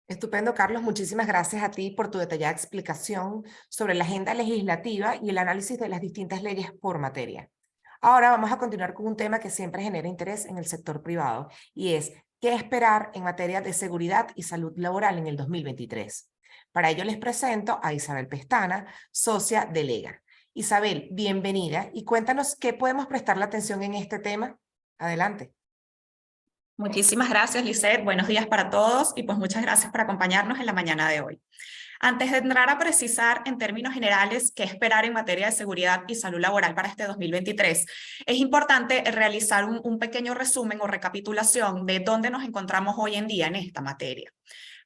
Speaker 1: Estupendo, Carlos. Muchísimas gracias a ti por tu detallada explicación sobre la agenda legislativa y el análisis de las distintas leyes por materia. Ahora vamos a continuar con un tema que siempre genera interés en el sector privado y es ¿qué esperar en materia de seguridad y salud laboral en el 2023? Para ello les presento a Isabel Pestana, socia de Lega. Isabel, bienvenida y cuéntanos qué podemos prestarle atención en este tema. Adelante.
Speaker 5: Muchísimas gracias, Lisette. Buenos días para todos y pues muchas gracias por acompañarnos en la mañana de hoy. Antes de entrar a precisar en términos generales qué esperar en materia de seguridad y salud laboral para este 2023, es importante realizar un pequeño resumen o recapitulación de dónde nos encontramos hoy en día en esta materia.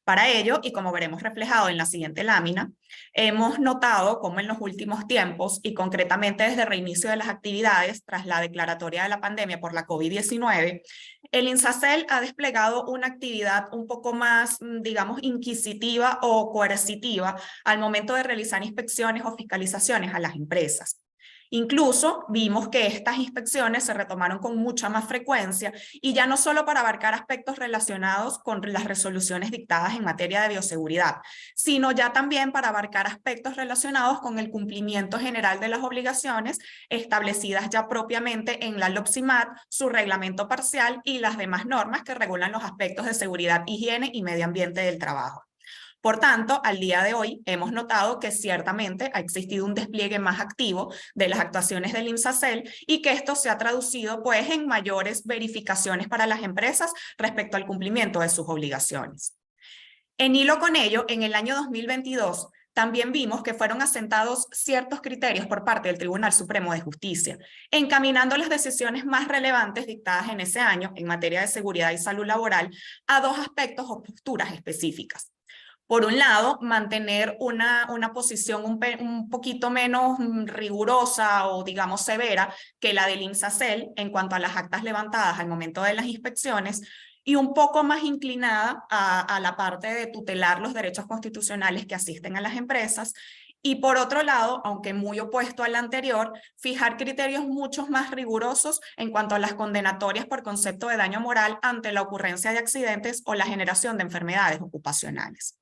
Speaker 5: Para ello, y como veremos reflejado en la siguiente lámina, hemos notado cómo en los últimos tiempos, y concretamente desde el reinicio de las actividades tras la declaratoria de la pandemia por la COVID-19, el INSACEL ha desplegado una actividad un poco más, digamos, inquisitiva o coercitiva al momento de realizar inspecciones o fiscalizaciones a las empresas. Incluso vimos que estas inspecciones se retomaron con mucha más frecuencia y ya no solo para abarcar aspectos relacionados con las resoluciones dictadas en materia de bioseguridad, sino ya también para abarcar aspectos relacionados con el cumplimiento general de las obligaciones establecidas ya propiamente en la LOPSIMAT, su reglamento parcial y las demás normas que regulan los aspectos de seguridad, higiene y medio ambiente del trabajo. Por tanto, al día de hoy hemos notado que ciertamente ha existido un despliegue más activo de las actuaciones del INSACEL y que esto se ha traducido pues en mayores verificaciones para las empresas respecto al cumplimiento de sus obligaciones. En hilo con ello, en el año 2022 también vimos que fueron asentados ciertos criterios por parte del Tribunal Supremo de Justicia, encaminando las decisiones más relevantes dictadas en ese año en materia de seguridad y salud laboral a dos aspectos o posturas específicas. Por un lado, mantener una posición un poquito menos rigurosa o, digamos, severa que la del INSACEL en cuanto a las actas levantadas al momento de las inspecciones y un poco más inclinada a la parte de tutelar los derechos constitucionales que asisten a las empresas. Y por otro lado, aunque muy opuesto al anterior, fijar criterios mucho más rigurosos en cuanto a las condenatorias por concepto de daño moral ante la ocurrencia de accidentes o la generación de enfermedades ocupacionales.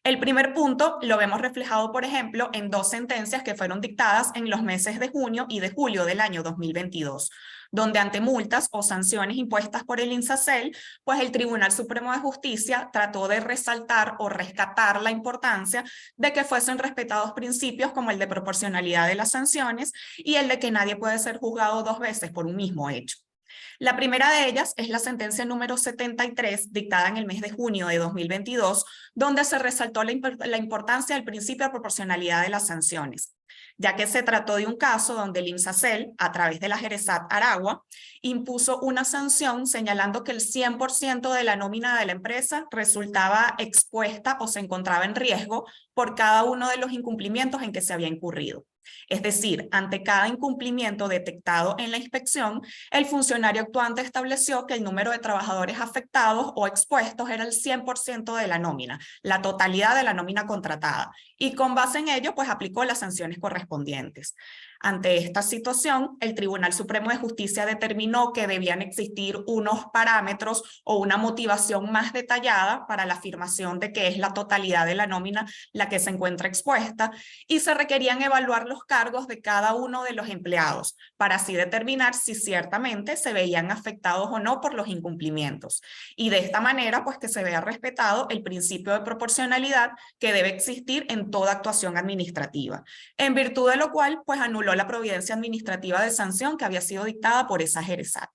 Speaker 5: El primer punto lo vemos reflejado, por ejemplo, en dos sentencias que fueron dictadas en los meses de junio y de julio del año 2022, donde ante multas o sanciones impuestas por el INSACEL, pues el Tribunal Supremo de Justicia trató de resaltar o rescatar la importancia de que fuesen respetados principios como el de proporcionalidad de las sanciones y el de que nadie puede ser juzgado dos veces por un mismo hecho. La primera de ellas es la sentencia número 73, dictada en el mes de junio de 2022, donde se resaltó la importancia del principio de proporcionalidad de las sanciones, ya que se trató de un caso donde el INSACEL, a través de la Jeresat Aragua, impuso una sanción señalando que el 100% de la nómina de la empresa resultaba expuesta o se encontraba en riesgo por cada uno de los incumplimientos en que se había incurrido. Es decir, ante cada incumplimiento detectado en la inspección, el funcionario actuante estableció que el número de trabajadores afectados o expuestos era el 100% de la nómina, la totalidad de la nómina contratada, y con base en ello, pues aplicó las sanciones correspondientes. Ante esta situación, el Tribunal Supremo de Justicia determinó que debían existir unos parámetros o una motivación más detallada para la afirmación de que es la totalidad de la nómina la que se encuentra expuesta, y se requerían evaluar los cargos de cada uno de los empleados para así determinar si ciertamente se veían afectados o no por los incumplimientos. Y de esta manera, pues que se vea respetado el principio de proporcionalidad que debe existir en toda actuación administrativa, en virtud de lo cual, pues anuló la providencia administrativa de sanción que había sido dictada por esa JERESAT.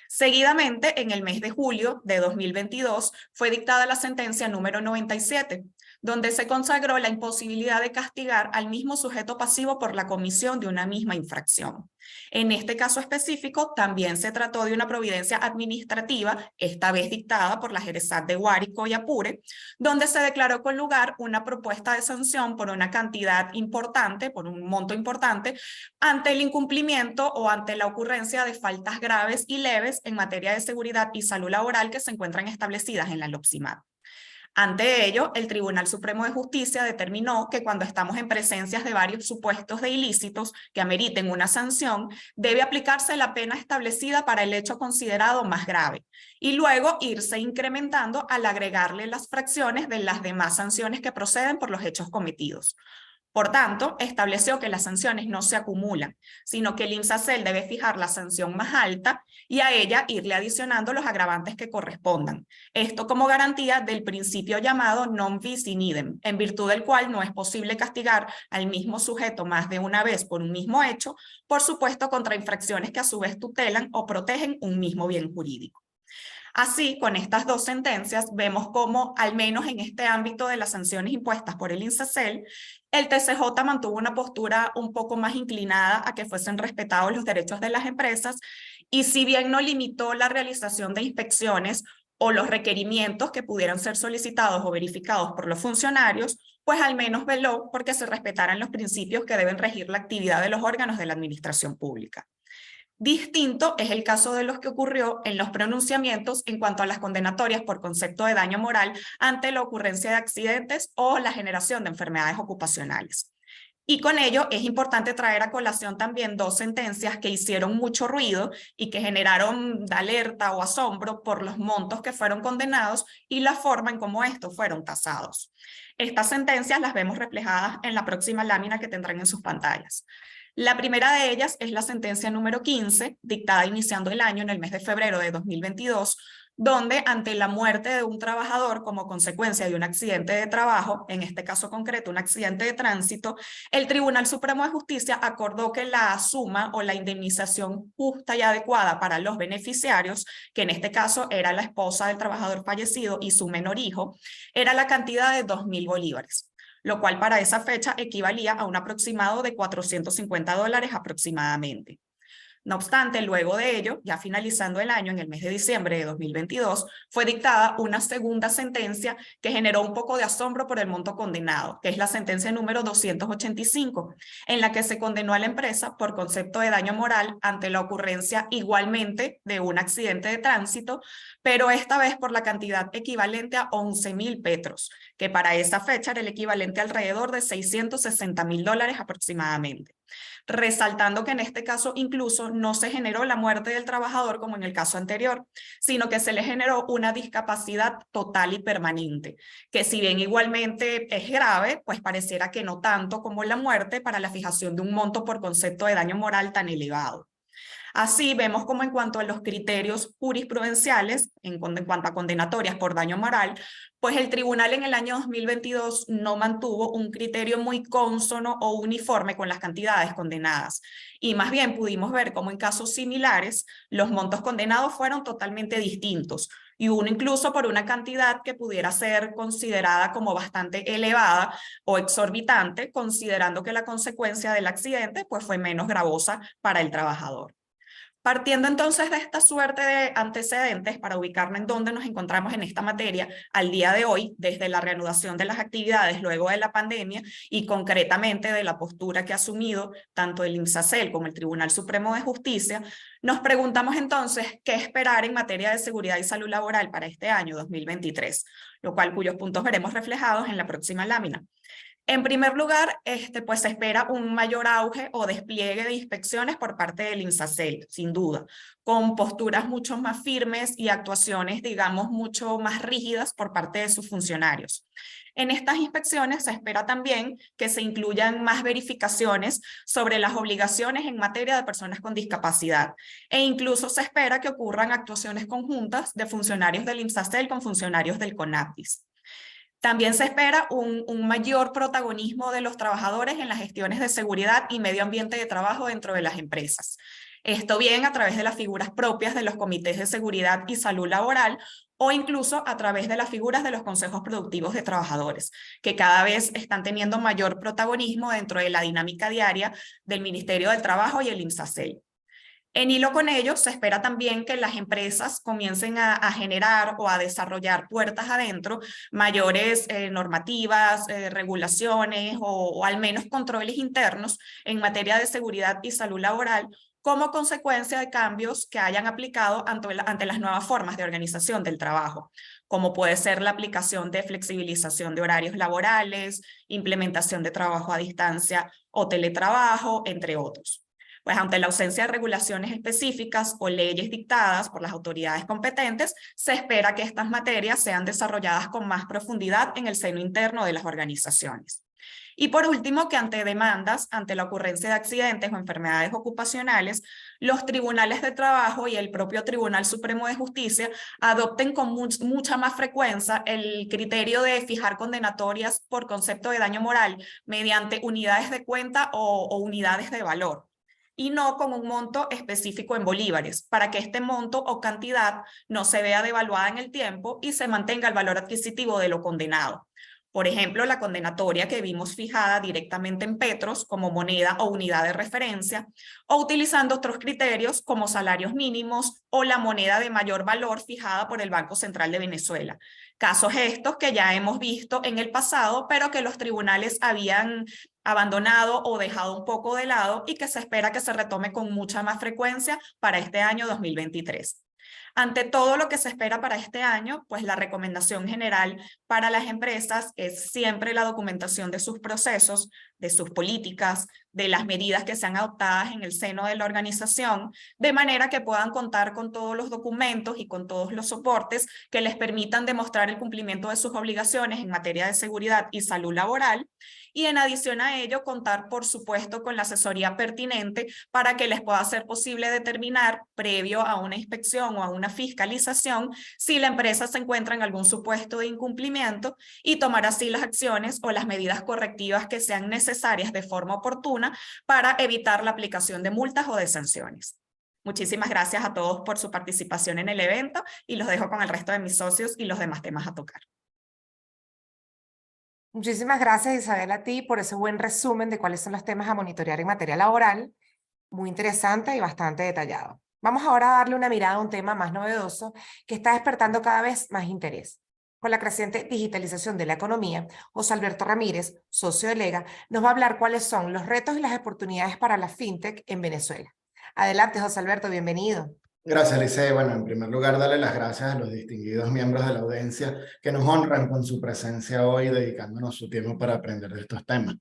Speaker 5: Seguidamente, en el mes de julio de 2022, fue dictada la sentencia número 97, donde se consagró la imposibilidad de castigar al mismo sujeto pasivo por la comisión de una misma infracción. En este caso específico, también se trató de una providencia administrativa, esta vez dictada por la JERESAT de Guárico y Apure, donde se declaró con lugar una propuesta de sanción por una cantidad importante, por un monto importante, ante el incumplimiento o ante la ocurrencia de faltas graves y leves en materia de seguridad y salud laboral que se encuentran establecidas en la LOPSIMAT. Ante ello, el Tribunal Supremo de Justicia determinó que cuando estamos en presencia de varios supuestos de ilícitos que ameriten una sanción, debe aplicarse la pena establecida para el hecho considerado más grave y luego irse incrementando al agregarle las fracciones de las demás sanciones que proceden por los hechos cometidos. Por tanto, estableció que las sanciones no se acumulan, sino que el INSACEL debe fijar la sanción más alta y a ella irle adicionando los agravantes que correspondan. Esto como garantía del principio llamado non bis in idem, en virtud del cual no es posible castigar al mismo sujeto más de una vez por un mismo hecho, por supuesto contra infracciones que a su vez tutelan o protegen un mismo bien jurídico. Así, con estas dos sentencias, vemos cómo, al menos en este ámbito de las sanciones impuestas por el INSACEL, el TCJ mantuvo una postura un poco más inclinada a que fuesen respetados los derechos de las empresas, y si bien no limitó la realización de inspecciones o los requerimientos que pudieran ser solicitados o verificados por los funcionarios, pues al menos veló porque se respetaran los principios que deben regir la actividad de los órganos de la administración pública. Distinto es el caso de los que ocurrió en los pronunciamientos en cuanto a las condenatorias por concepto de daño moral ante la ocurrencia de accidentes o la generación de enfermedades ocupacionales. Y con ello es importante traer a colación también dos sentencias que hicieron mucho ruido y que generaron alerta o asombro por los montos que fueron condenados y la forma en cómo estos fueron tasados. Estas sentencias las vemos reflejadas en la próxima lámina que tendrán en sus pantallas. La primera de ellas es la sentencia número 15, dictada iniciando el año en el mes de febrero de 2022, donde ante la muerte de un trabajador como consecuencia de un accidente de trabajo, en este caso concreto un accidente de tránsito, el Tribunal Supremo de Justicia acordó que la suma o la indemnización justa y adecuada para los beneficiarios, que en este caso era la esposa del trabajador fallecido y su menor hijo, era la cantidad de 2.000 bolívares. Lo cual para esa fecha equivalía a un aproximado de $450 aproximadamente. No obstante, luego de ello, ya finalizando el año, en el mes de diciembre de 2022, fue dictada una segunda sentencia que generó un poco de asombro por el monto condenado, que es la sentencia número 285, en la que se condenó a la empresa por concepto de daño moral ante la ocurrencia igualmente de un accidente de tránsito, pero esta vez por la cantidad equivalente a 11.000 petros, que para esa fecha era el equivalente a alrededor de $660.000 aproximadamente. Resaltando que en este caso incluso no se generó la muerte del trabajador como en el caso anterior, sino que se le generó una discapacidad total y permanente, que si bien igualmente es grave, pues pareciera que no tanto como la muerte para la fijación de un monto por concepto de daño moral tan elevado. Así vemos como en cuanto a los criterios jurisprudenciales, en cuanto a condenatorias por daño moral, pues el tribunal en el año 2022 no mantuvo un criterio muy cónsono o uniforme con las cantidades condenadas. Y más bien pudimos ver cómo en casos similares los montos condenados fueron totalmente distintos. Y uno incluso por una cantidad que pudiera ser considerada como bastante elevada o exorbitante, considerando que la consecuencia del accidente pues fue menos gravosa para el trabajador. Partiendo entonces de esta suerte de antecedentes para ubicarnos en dónde nos encontramos en esta materia al día de hoy, desde la reanudación de las actividades luego de la pandemia y concretamente de la postura que ha asumido tanto el INSACEL como el Tribunal Supremo de Justicia, nos preguntamos entonces qué esperar en materia de seguridad y salud laboral para este año 2023, cuyos puntos veremos reflejados en la próxima lámina. En primer lugar, pues se espera un mayor auge o despliegue de inspecciones por parte del INSACEL, sin duda, con posturas mucho más firmes y actuaciones, digamos, mucho más rígidas por parte de sus funcionarios. En estas inspecciones se espera también que se incluyan más verificaciones sobre las obligaciones en materia de personas con discapacidad, e incluso se espera que ocurran actuaciones conjuntas de funcionarios del INSACEL con funcionarios del CONAPDIS. También se espera un mayor protagonismo de los trabajadores en las gestiones de seguridad y medio ambiente de trabajo dentro de las empresas. Esto bien a través de las figuras propias de los comités de seguridad y salud laboral o incluso a través de las figuras de los consejos productivos de trabajadores, que cada vez están teniendo mayor protagonismo dentro de la dinámica diaria del Ministerio del Trabajo y el INSACEL. En hilo con ello, se espera también que las empresas comiencen a generar o a desarrollar puertas adentro mayores normativas, regulaciones o al menos controles internos en materia de seguridad y salud laboral como consecuencia de cambios que hayan aplicado ante las nuevas formas de organización del trabajo, como puede ser la aplicación de flexibilización de horarios laborales, implementación de trabajo a distancia o teletrabajo, entre otros. Pues ante la ausencia de regulaciones específicas o leyes dictadas por las autoridades competentes, se espera que estas materias sean desarrolladas con más profundidad en el seno interno de las organizaciones. Y por último, que ante demandas, ante la ocurrencia de accidentes o enfermedades ocupacionales, los tribunales de trabajo y el propio Tribunal Supremo de Justicia adopten con mucha más frecuencia el criterio de fijar condenatorias por concepto de daño moral mediante unidades de cuenta o unidades de valor, y no con un monto específico en bolívares, para que este monto o cantidad no se vea devaluada en el tiempo y se mantenga el valor adquisitivo de lo condenado. Por ejemplo, la condenatoria que vimos fijada directamente en petros como moneda o unidad de referencia, o utilizando otros criterios como salarios mínimos o la moneda de mayor valor fijada por el Banco Central de Venezuela. Casos estos que ya hemos visto en el pasado, pero que los tribunales habían abandonado o dejado un poco de lado y que se espera que se retome con mucha más frecuencia para este año 2023. Ante todo lo que se espera para este año, pues la recomendación general para las empresas es siempre la documentación de sus procesos, de sus políticas, de las medidas que sean adoptadas en el seno de la organización, de manera que puedan contar con todos los documentos y con todos los soportes que les permitan demostrar el cumplimiento de sus obligaciones en materia de seguridad y salud laboral, y en adición a ello contar por supuesto con la asesoría pertinente para que les pueda ser posible determinar previo a una inspección o a una fiscalización si la empresa se encuentra en algún supuesto de incumplimiento y tomar así las acciones o las medidas correctivas que sean necesarias de forma oportuna para evitar la aplicación de multas o de sanciones. Muchísimas gracias a todos por su participación en el evento y los dejo con el resto de mis socios y los demás temas a tocar.
Speaker 1: Muchísimas gracias, Isabel, a ti por ese buen resumen de cuáles son los temas a monitorear en materia laboral. Muy interesante y bastante detallado. Vamos ahora a darle una mirada a un tema más novedoso que está despertando cada vez más interés. Con la creciente digitalización de la economía, José Alberto Ramírez, socio de Lega, nos va a hablar cuáles son los retos y las oportunidades para la fintech en Venezuela. Adelante, José Alberto, bienvenido.
Speaker 6: Gracias, Lice. Bueno, en primer lugar, darle las gracias a los distinguidos miembros de la audiencia que nos honran con su presencia hoy, dedicándonos su tiempo para aprender de estos temas.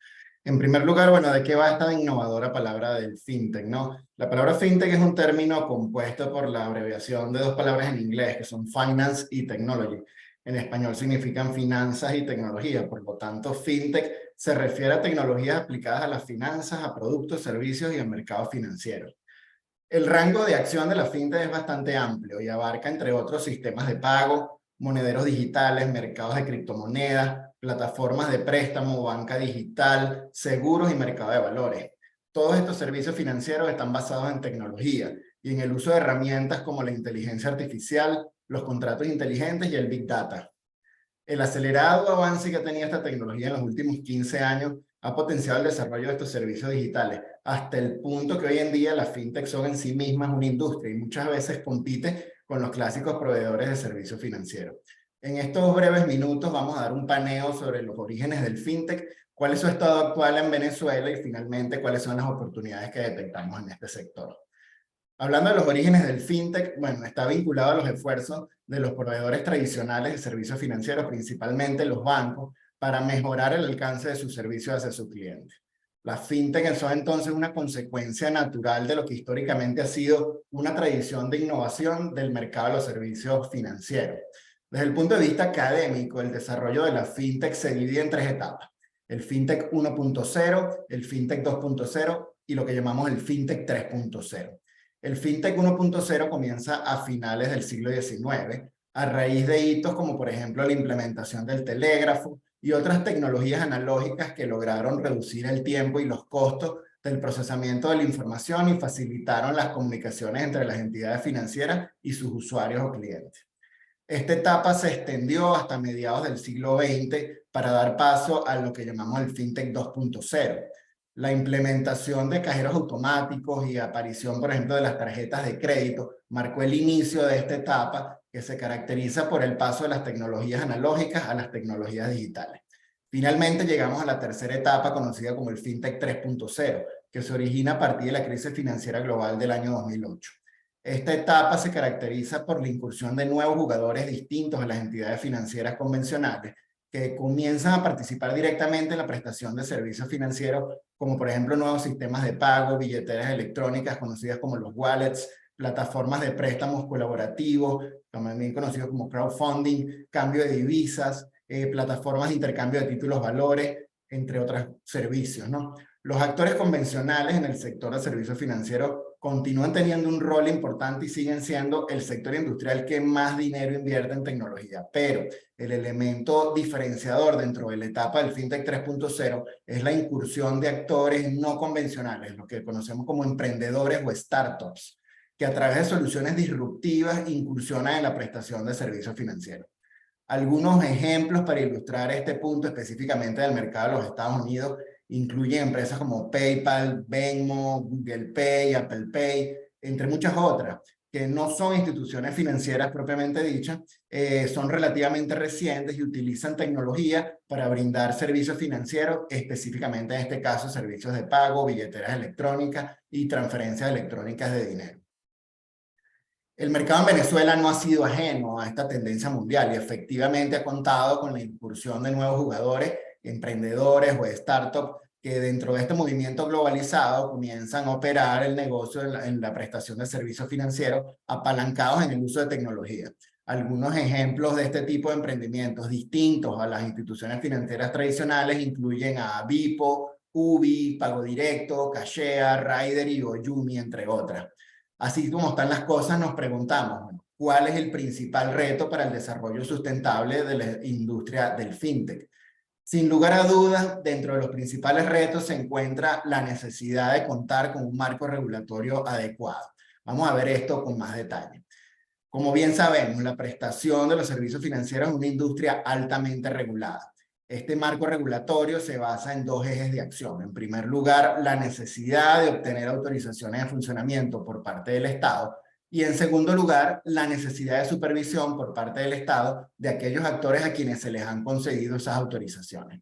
Speaker 6: En primer lugar, bueno, ¿de qué va esta innovadora palabra del fintech, no? La palabra fintech es un término compuesto por la abreviación de dos palabras en inglés, que son finance y technology. En español significan finanzas y tecnología, por lo tanto, fintech se refiere a tecnologías aplicadas a las finanzas, a productos, servicios y al mercado financiero. El rango de acción de la fintech es bastante amplio y abarca, entre otros, sistemas de pago, monederos digitales, mercados de criptomonedas, plataformas de préstamo, banca digital, seguros y mercado de valores. Todos estos servicios financieros están basados en tecnología y en el uso de herramientas como la inteligencia artificial, los contratos inteligentes y el Big Data. El acelerado avance que ha tenido esta tecnología en los últimos 15 años ha potenciado el desarrollo de estos servicios digitales, hasta el punto que hoy en día las fintech son en sí mismas una industria y muchas veces compite con los clásicos proveedores de servicios financieros. En estos breves minutos vamos a dar un paneo sobre los orígenes del fintech, cuál es su estado actual en Venezuela y finalmente cuáles son las oportunidades que detectamos en este sector. Hablando de los orígenes del fintech, bueno, está vinculado a los esfuerzos de los proveedores tradicionales de servicios financieros, principalmente los bancos, para mejorar el alcance de sus servicios hacia sus clientes. Las fintech son entonces una consecuencia natural de lo que históricamente ha sido una tradición de innovación del mercado de los servicios financieros. Desde el punto de vista académico, el desarrollo de la fintech se divide en 3 etapas. El fintech 1.0, el fintech 2.0 y lo que llamamos el fintech 3.0. El fintech 1.0 comienza a finales del siglo XIX, a raíz de hitos como por ejemplo la implementación del telégrafo y otras tecnologías analógicas que lograron reducir el tiempo y los costos del procesamiento de la información y facilitaron las comunicaciones entre las entidades financieras y sus usuarios o clientes. Esta etapa se extendió hasta mediados del siglo XX para dar paso a lo que llamamos el fintech 2.0. La implementación de cajeros automáticos y aparición, por ejemplo, de las tarjetas de crédito marcó el inicio de esta etapa que se caracteriza por el paso de las tecnologías analógicas a las tecnologías digitales. Finalmente llegamos a la tercera etapa conocida como el fintech 3.0, que se origina a partir de la crisis financiera global del año 2008. Esta etapa se caracteriza por la incursión de nuevos jugadores distintos a las entidades financieras convencionales que comienzan a participar directamente en la prestación de servicios financieros, como por ejemplo nuevos sistemas de pago, billeteras electrónicas conocidas como los wallets, plataformas de préstamos colaborativos, también conocidos como crowdfunding, cambio de divisas, plataformas de intercambio de títulos valores, entre otros servicios, ¿no? Los actores convencionales en el sector de servicios financieros continúan teniendo un rol importante y siguen siendo el sector industrial que más dinero invierte en tecnología, pero el elemento diferenciador dentro de la etapa del fintech 3.0 es la incursión de actores no convencionales, lo que conocemos como emprendedores o startups, que a través de soluciones disruptivas incursionan en la prestación de servicios financieros. Algunos ejemplos para ilustrar este punto específicamente del mercado de los Estados Unidos incluyen empresas como PayPal, Venmo, Google Pay, Apple Pay, entre muchas otras, que no son instituciones financieras propiamente dichas, son relativamente recientes y utilizan tecnología para brindar servicios financieros, específicamente en este caso servicios de pago, billeteras electrónicas y transferencias electrónicas de dinero. El mercado en Venezuela no ha sido ajeno a esta tendencia mundial y efectivamente ha contado con la incursión de nuevos jugadores, emprendedores o startups que dentro de este movimiento globalizado comienzan a operar el negocio en la prestación de servicios financieros apalancados en el uso de tecnología. Algunos ejemplos de este tipo de emprendimientos distintos a las instituciones financieras tradicionales incluyen a Bipo, Ubi, Pago Directo, Cashea, Rider y Oyumi, entre otras. Así como están las cosas, nos preguntamos, ¿cuál es el principal reto para el desarrollo sustentable de la industria del fintech? Sin lugar a dudas, dentro de los principales retos se encuentra la necesidad de contar con un marco regulatorio adecuado. Vamos a ver esto con más detalle. Como bien sabemos, la prestación de los servicios financieros es una industria altamente regulada. Este marco regulatorio se basa en 2 ejes de acción. En primer lugar, la necesidad de obtener autorizaciones de funcionamiento por parte del Estado. Y en segundo lugar, la necesidad de supervisión por parte del Estado de aquellos actores a quienes se les han concedido esas autorizaciones.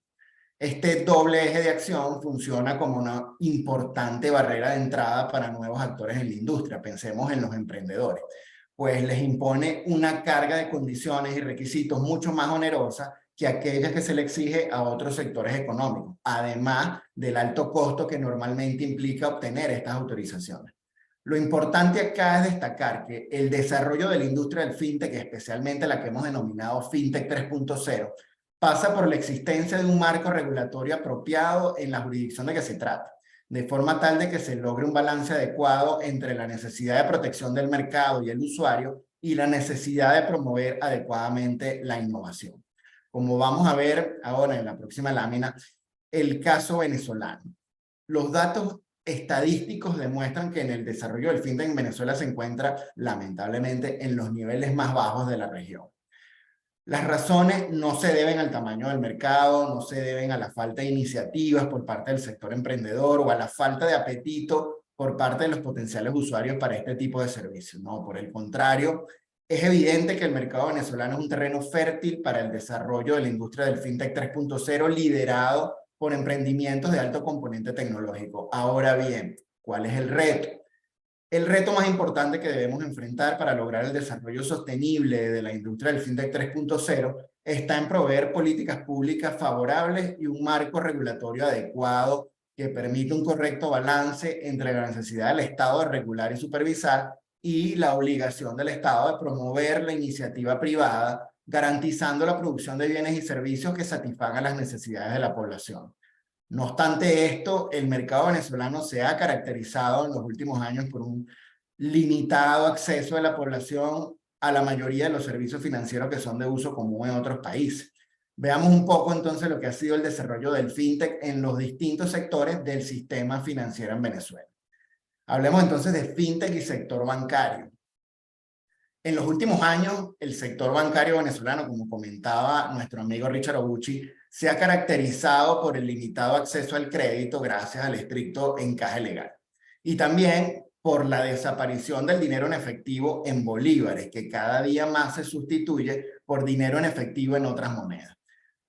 Speaker 6: Este doble eje de acción funciona como una importante barrera de entrada para nuevos actores en la industria. Pensemos en los emprendedores, pues les impone una carga de condiciones y requisitos mucho más onerosa que aquellas que se le exige a otros sectores económicos, además del alto costo que normalmente implica obtener estas autorizaciones. Lo importante acá es destacar que el desarrollo de la industria del fintech, especialmente la que hemos denominado fintech 3.0, pasa por la existencia de un marco regulatorio apropiado en la jurisdicción de que se trata, de forma tal de que se logre un balance adecuado entre la necesidad de protección del mercado y el usuario y la necesidad de promover adecuadamente la innovación. Como vamos a ver ahora en la próxima lámina, el caso venezolano. Los datos estadísticos demuestran que en el desarrollo del fintech en Venezuela se encuentra lamentablemente en los niveles más bajos de la región. Las razones no se deben al tamaño del mercado, no se deben a la falta de iniciativas por parte del sector emprendedor o a la falta de apetito por parte de los potenciales usuarios para este tipo de servicios. No, por el contrario, es evidente que el mercado venezolano es un terreno fértil para el desarrollo de la industria del fintech 3.0 liderado por emprendimientos de alto componente tecnológico. Ahora bien, ¿cuál es el reto? El reto más importante que debemos enfrentar para lograr el desarrollo sostenible de la industria del FinTech 3.0 está en proveer políticas públicas favorables y un marco regulatorio adecuado que permita un correcto balance entre la necesidad del Estado de regular y supervisar y la obligación del Estado de promover la iniciativa privada, garantizando la producción de bienes y servicios que satisfagan las necesidades de la población. No obstante esto, el mercado venezolano se ha caracterizado en los últimos años por un limitado acceso de la población a la mayoría de los servicios financieros que son de uso común en otros países. Veamos un poco entonces lo que ha sido el desarrollo del fintech en los distintos sectores del sistema financiero en Venezuela. Hablemos entonces de fintech y sector bancario. En los últimos años, el sector bancario venezolano, como comentaba nuestro amigo Richard Obuchi, se ha caracterizado por el limitado acceso al crédito gracias al estricto encaje legal. Y también por la desaparición del dinero en efectivo en bolívares, que cada día más se sustituye por dinero en efectivo en otras monedas.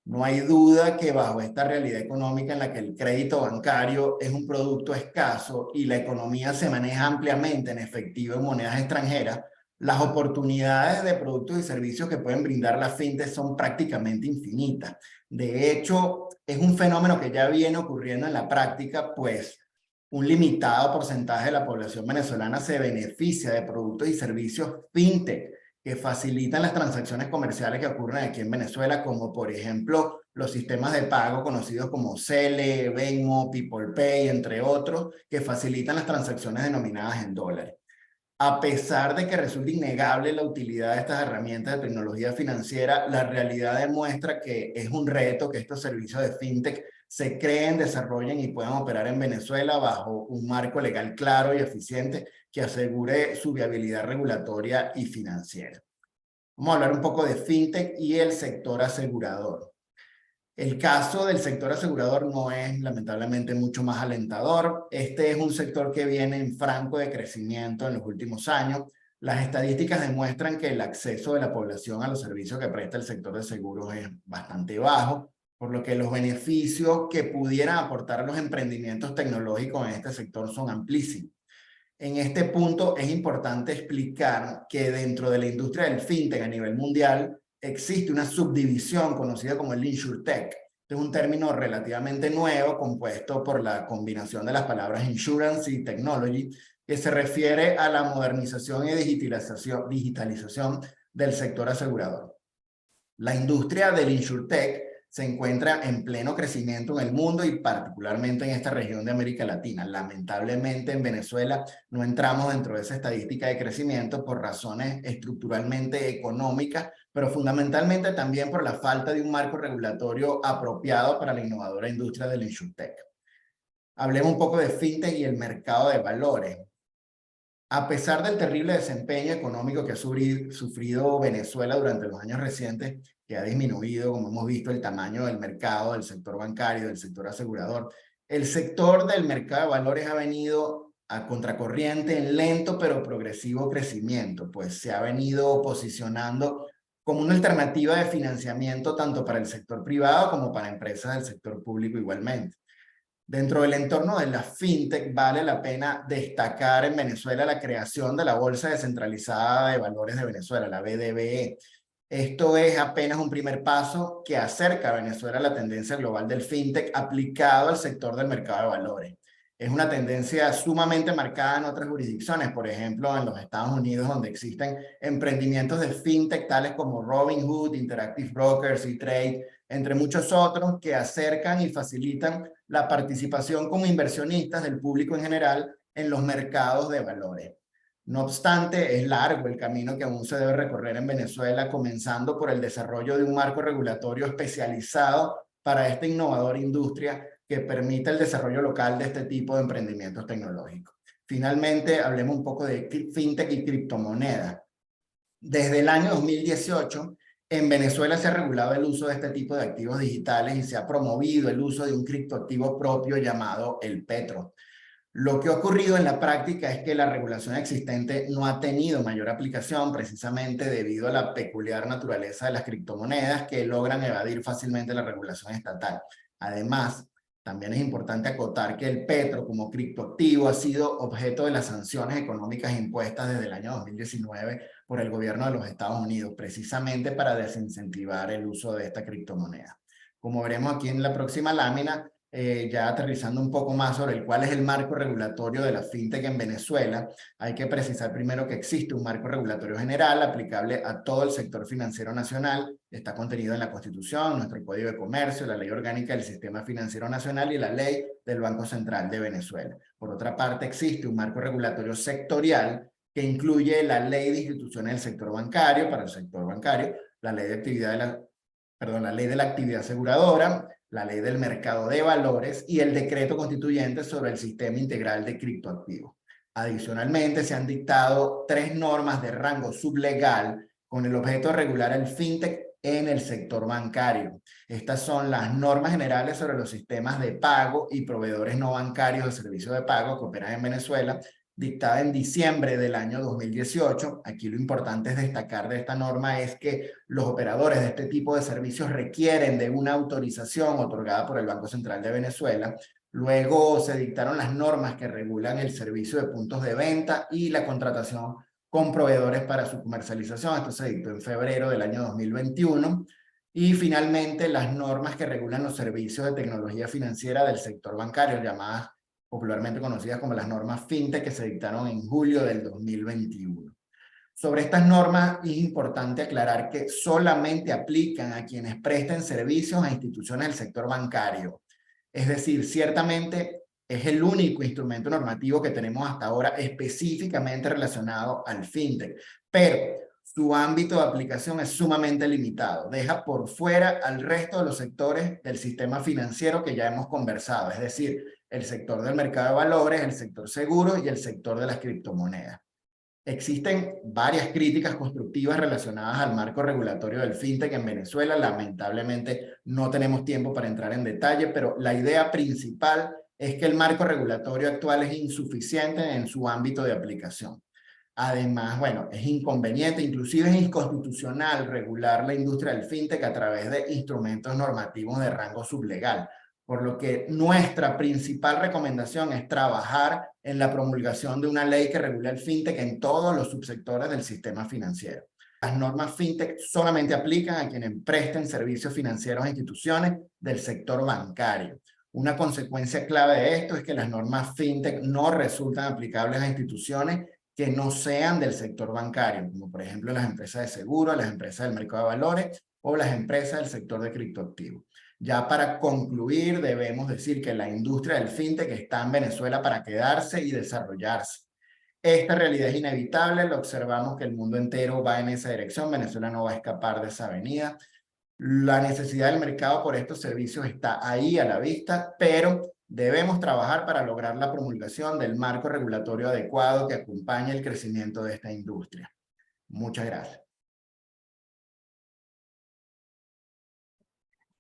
Speaker 6: No hay duda que bajo esta realidad económica en la que el crédito bancario es un producto escaso y la economía se maneja ampliamente en efectivo en monedas extranjeras, las oportunidades de productos y servicios que pueden brindar las fintech son prácticamente infinitas. De hecho, es un fenómeno que ya viene ocurriendo en la práctica, pues un limitado porcentaje de la población venezolana se beneficia de productos y servicios fintech que facilitan las transacciones comerciales que ocurren aquí en Venezuela, como por ejemplo los sistemas de pago conocidos como Cele, Venmo, People Pay, entre otros, que facilitan las transacciones denominadas en dólares. A pesar de que resulta innegable la utilidad de estas herramientas de tecnología financiera, la realidad demuestra que es un reto que estos servicios de fintech se creen, desarrollen y puedan operar en Venezuela bajo un marco legal claro y eficiente que asegure su viabilidad regulatoria y financiera. Vamos a hablar un poco de fintech y el sector asegurador. El caso del sector asegurador no es lamentablemente mucho más alentador. Este es un sector que viene en franco de crecimiento en los últimos años. Las estadísticas demuestran que el acceso de la población a los servicios que presta el sector de seguros es bastante bajo, por lo que los beneficios que pudieran aportar los emprendimientos tecnológicos en este sector son amplísimos. En este punto es importante explicar que dentro de la industria del fintech a nivel mundial existe una subdivisión conocida como el InsurTech. Este es un término relativamente nuevo compuesto por la combinación de las palabras insurance y technology, que se refiere a la modernización y digitalización del sector asegurador. La industria del InsurTech se encuentra en pleno crecimiento en el mundo y particularmente en esta región de América Latina. Lamentablemente en Venezuela no entramos dentro de esa estadística de crecimiento por razones estructuralmente económicas, pero fundamentalmente también por la falta de un marco regulatorio apropiado para la innovadora industria del InsurTech. Hablemos un poco de fintech y el mercado de valores. A pesar del terrible desempeño económico que ha sufrido Venezuela durante los años recientes, que ha disminuido, como hemos visto, el tamaño del mercado, del sector bancario, del sector asegurador, el sector del mercado de valores ha venido a contracorriente en lento pero progresivo crecimiento, pues se ha venido posicionando como una alternativa de financiamiento tanto para el sector privado como para empresas del sector público igualmente. Dentro del entorno de la fintech vale la pena destacar en Venezuela la creación de la Bolsa Descentralizada de Valores de Venezuela, la BDVE. Esto es apenas un primer paso que acerca a Venezuela a la tendencia global del fintech aplicado al sector del mercado de valores. Es una tendencia sumamente marcada en otras jurisdicciones, por ejemplo en los Estados Unidos, donde existen emprendimientos de fintech tales como Robinhood, Interactive Brokers, E-Trade, entre muchos otros que acercan y facilitan la participación como inversionistas del público en general en los mercados de valores. No obstante, es largo el camino que aún se debe recorrer en Venezuela, comenzando por el desarrollo de un marco regulatorio especializado para esta innovadora industria que permita el desarrollo local de este tipo de emprendimientos tecnológicos. Finalmente, hablemos un poco de fintech y criptomonedas. Desde el año 2018, en Venezuela se ha regulado el uso de este tipo de activos digitales y se ha promovido el uso de un criptoactivo propio llamado el Petro. Lo que ha ocurrido en la práctica es que la regulación existente no ha tenido mayor aplicación precisamente debido a la peculiar naturaleza de las criptomonedas que logran evadir fácilmente la regulación estatal. Además, También es importante acotar que el petro como criptoactivo ha sido objeto de las sanciones económicas impuestas desde el año 2019 por el gobierno de los Estados Unidos, precisamente para desincentivar el uso de esta criptomoneda. Como veremos aquí en la próxima lámina, ya aterrizando un poco más sobre cuál es el marco regulatorio de la fintech en Venezuela, hay que precisar primero que existe un marco regulatorio general aplicable a todo el sector financiero nacional. Está contenido en la Constitución, nuestro Código de Comercio, la Ley Orgánica del Sistema Financiero Nacional y la Ley del Banco Central de Venezuela. Por otra parte, existe un marco regulatorio sectorial que incluye la Ley de Instituciones del Sector Bancario para el sector bancario, la Ley de la Ley de la Actividad Aseguradora, la Ley del Mercado de Valores y el Decreto Constituyente sobre el Sistema Integral de Criptoactivos. Adicionalmente, se han dictado 3 normas de rango sublegal con el objeto de regular el fintech en el sector bancario. Estas son las normas generales sobre los sistemas de pago y proveedores no bancarios de servicios de pago que operan en Venezuela, dictada en diciembre del año 2018. Aquí lo importante es destacar de esta norma es que los operadores de este tipo de servicios requieren de una autorización otorgada por el Banco Central de Venezuela. Luego se dictaron las normas que regulan el servicio de puntos de venta y la contratación con proveedores para su comercialización. Esto se dictó en febrero del año 2021. Y finalmente las normas que regulan los servicios de tecnología financiera del sector bancario, llamadas popularmente conocidas como las normas FinTech, que se dictaron en julio del 2021. Sobre estas normas es importante aclarar que solamente aplican a quienes presten servicios a instituciones del sector bancario. Es decir, ciertamente es el único instrumento normativo que tenemos hasta ahora específicamente relacionado al FinTech, pero su ámbito de aplicación es sumamente limitado. Deja por fuera al resto de los sectores del sistema financiero que ya hemos conversado, es decir, el sector del mercado de valores, el sector seguro y el sector de las criptomonedas. Existen varias críticas constructivas relacionadas al marco regulatorio del fintech en Venezuela. Lamentablemente no tenemos tiempo para entrar en detalle, pero la idea principal es que el marco regulatorio actual es insuficiente en su ámbito de aplicación. Además, bueno, es inconveniente, inclusive es inconstitucional regular la industria del fintech a través de instrumentos normativos de rango sublegal, por lo que nuestra principal recomendación es trabajar en la promulgación de una ley que regule el fintech en todos los subsectores del sistema financiero. Las normas fintech solamente aplican a quienes presten servicios financieros a instituciones del sector bancario. Una consecuencia clave de esto es que las normas fintech no resultan aplicables a instituciones que no sean del sector bancario, como por ejemplo las empresas de seguro, las empresas del mercado de valores o las empresas del sector de criptoactivos. Ya para concluir, debemos decir que la industria del fintech está en Venezuela para quedarse y desarrollarse. Esta realidad es inevitable, lo observamos que el mundo entero va en esa dirección, Venezuela no va a escapar de esa avenida. La necesidad del mercado por estos servicios está ahí a la vista, pero debemos trabajar para lograr la promulgación del marco regulatorio adecuado que acompañe el crecimiento de esta industria. Muchas gracias.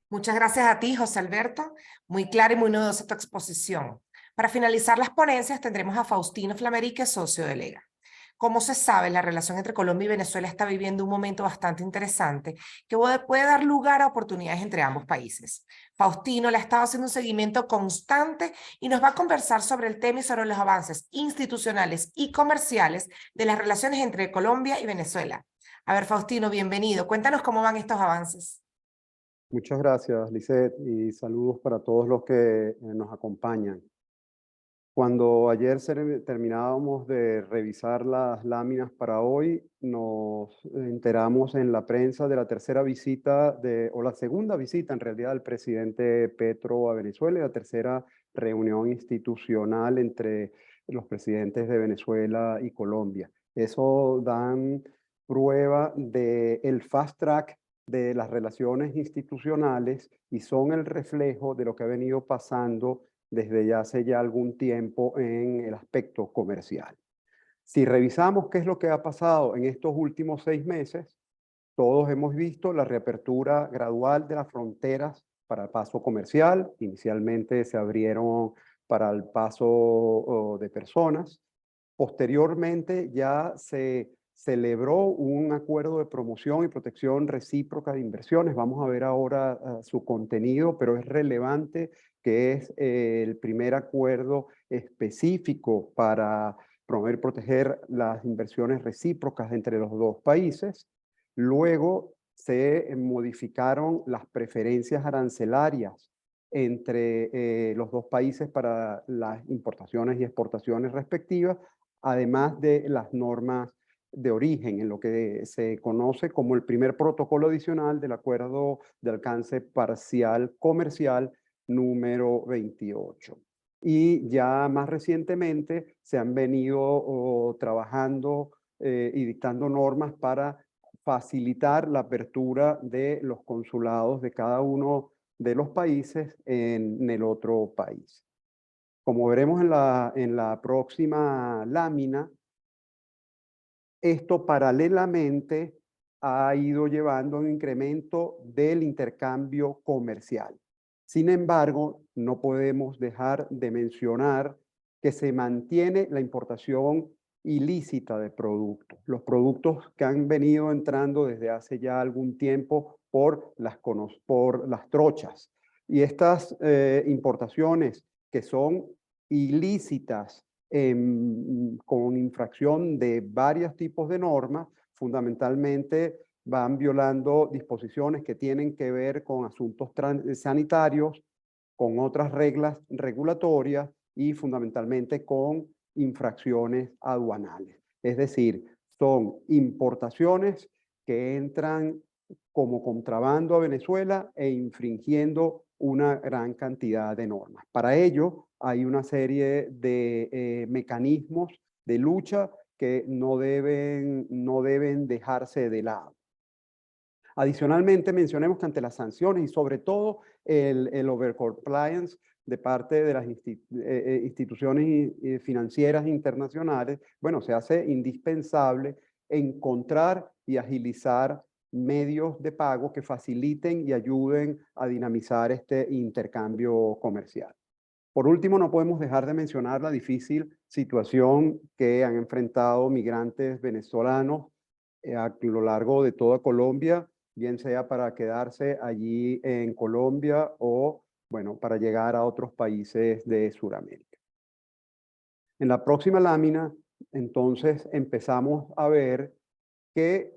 Speaker 1: Muchas gracias a ti, José Alberto. Muy clara y muy novedosa tu exposición. Para finalizar las ponencias tendremos a Faustino Flamerique, socio de Lega. Como se sabe, la relación entre Colombia y Venezuela está viviendo un momento bastante interesante que puede dar lugar a oportunidades entre ambos países. Faustino le ha estado haciendo un seguimiento constante y nos va a conversar sobre el tema y sobre los avances institucionales y comerciales de las relaciones entre Colombia y Venezuela. A ver, Faustino, bienvenido. Cuéntanos cómo van estos avances.
Speaker 7: Muchas gracias, Lisette, y saludos para todos los que nos acompañan. Cuando ayer terminábamos de revisar las láminas para hoy, nos enteramos en la prensa de la tercera visita, o la segunda visita en realidad del presidente Petro a Venezuela y la tercera reunión institucional entre los presidentes de Venezuela y Colombia. Eso dan prueba del fast track de las relaciones institucionales y son el reflejo de lo que ha venido pasando desde ya hace ya algún tiempo en el aspecto comercial. Si revisamos qué es lo que ha pasado en estos últimos 6 meses, todos hemos visto la reapertura gradual de las fronteras para el paso comercial. Inicialmente se abrieron para el paso de personas. Posteriormente ya se celebró un acuerdo de promoción y protección recíproca de inversiones. Vamos a ver ahora su contenido, pero es relevante que es el primer acuerdo específico para promover y proteger las inversiones recíprocas entre los dos países. Luego se modificaron las preferencias arancelarias entre los dos países para las importaciones y exportaciones respectivas, además de las normas de origen, en lo que se conoce como el primer protocolo adicional del Acuerdo de Alcance Parcial Comercial número 28. Y ya más recientemente se han venido trabajando y dictando normas para facilitar la apertura de los consulados de cada uno de los países en el otro país. Como veremos en la próxima lámina, esto paralelamente ha ido llevando a un incremento del intercambio comercial. Sin embargo, no podemos dejar de mencionar que se mantiene la importación ilícita de productos. Los productos que han venido entrando desde hace ya algún tiempo por las trochas. Y estas importaciones que son ilícitas con infracción de varios tipos de normas, fundamentalmente van violando disposiciones que tienen que ver con asuntos sanitarios, con otras reglas regulatorias y fundamentalmente con infracciones aduanales. Es decir, son importaciones que entran como contrabando a Venezuela e infringiendo una gran cantidad de normas. Para ello, hay una serie de mecanismos de lucha que no deben dejarse de lado. Adicionalmente, mencionemos que ante las sanciones y sobre todo el overcompliance de parte de las instituciones financieras internacionales, bueno, se hace indispensable encontrar y agilizar medios de pago que faciliten y ayuden a dinamizar este intercambio comercial. Por último, no podemos dejar de mencionar la difícil situación que han enfrentado migrantes venezolanos a lo largo de toda Colombia, bien sea para quedarse allí en Colombia o, bueno, para llegar a otros países de Sudamérica. En la próxima lámina, entonces, empezamos a ver que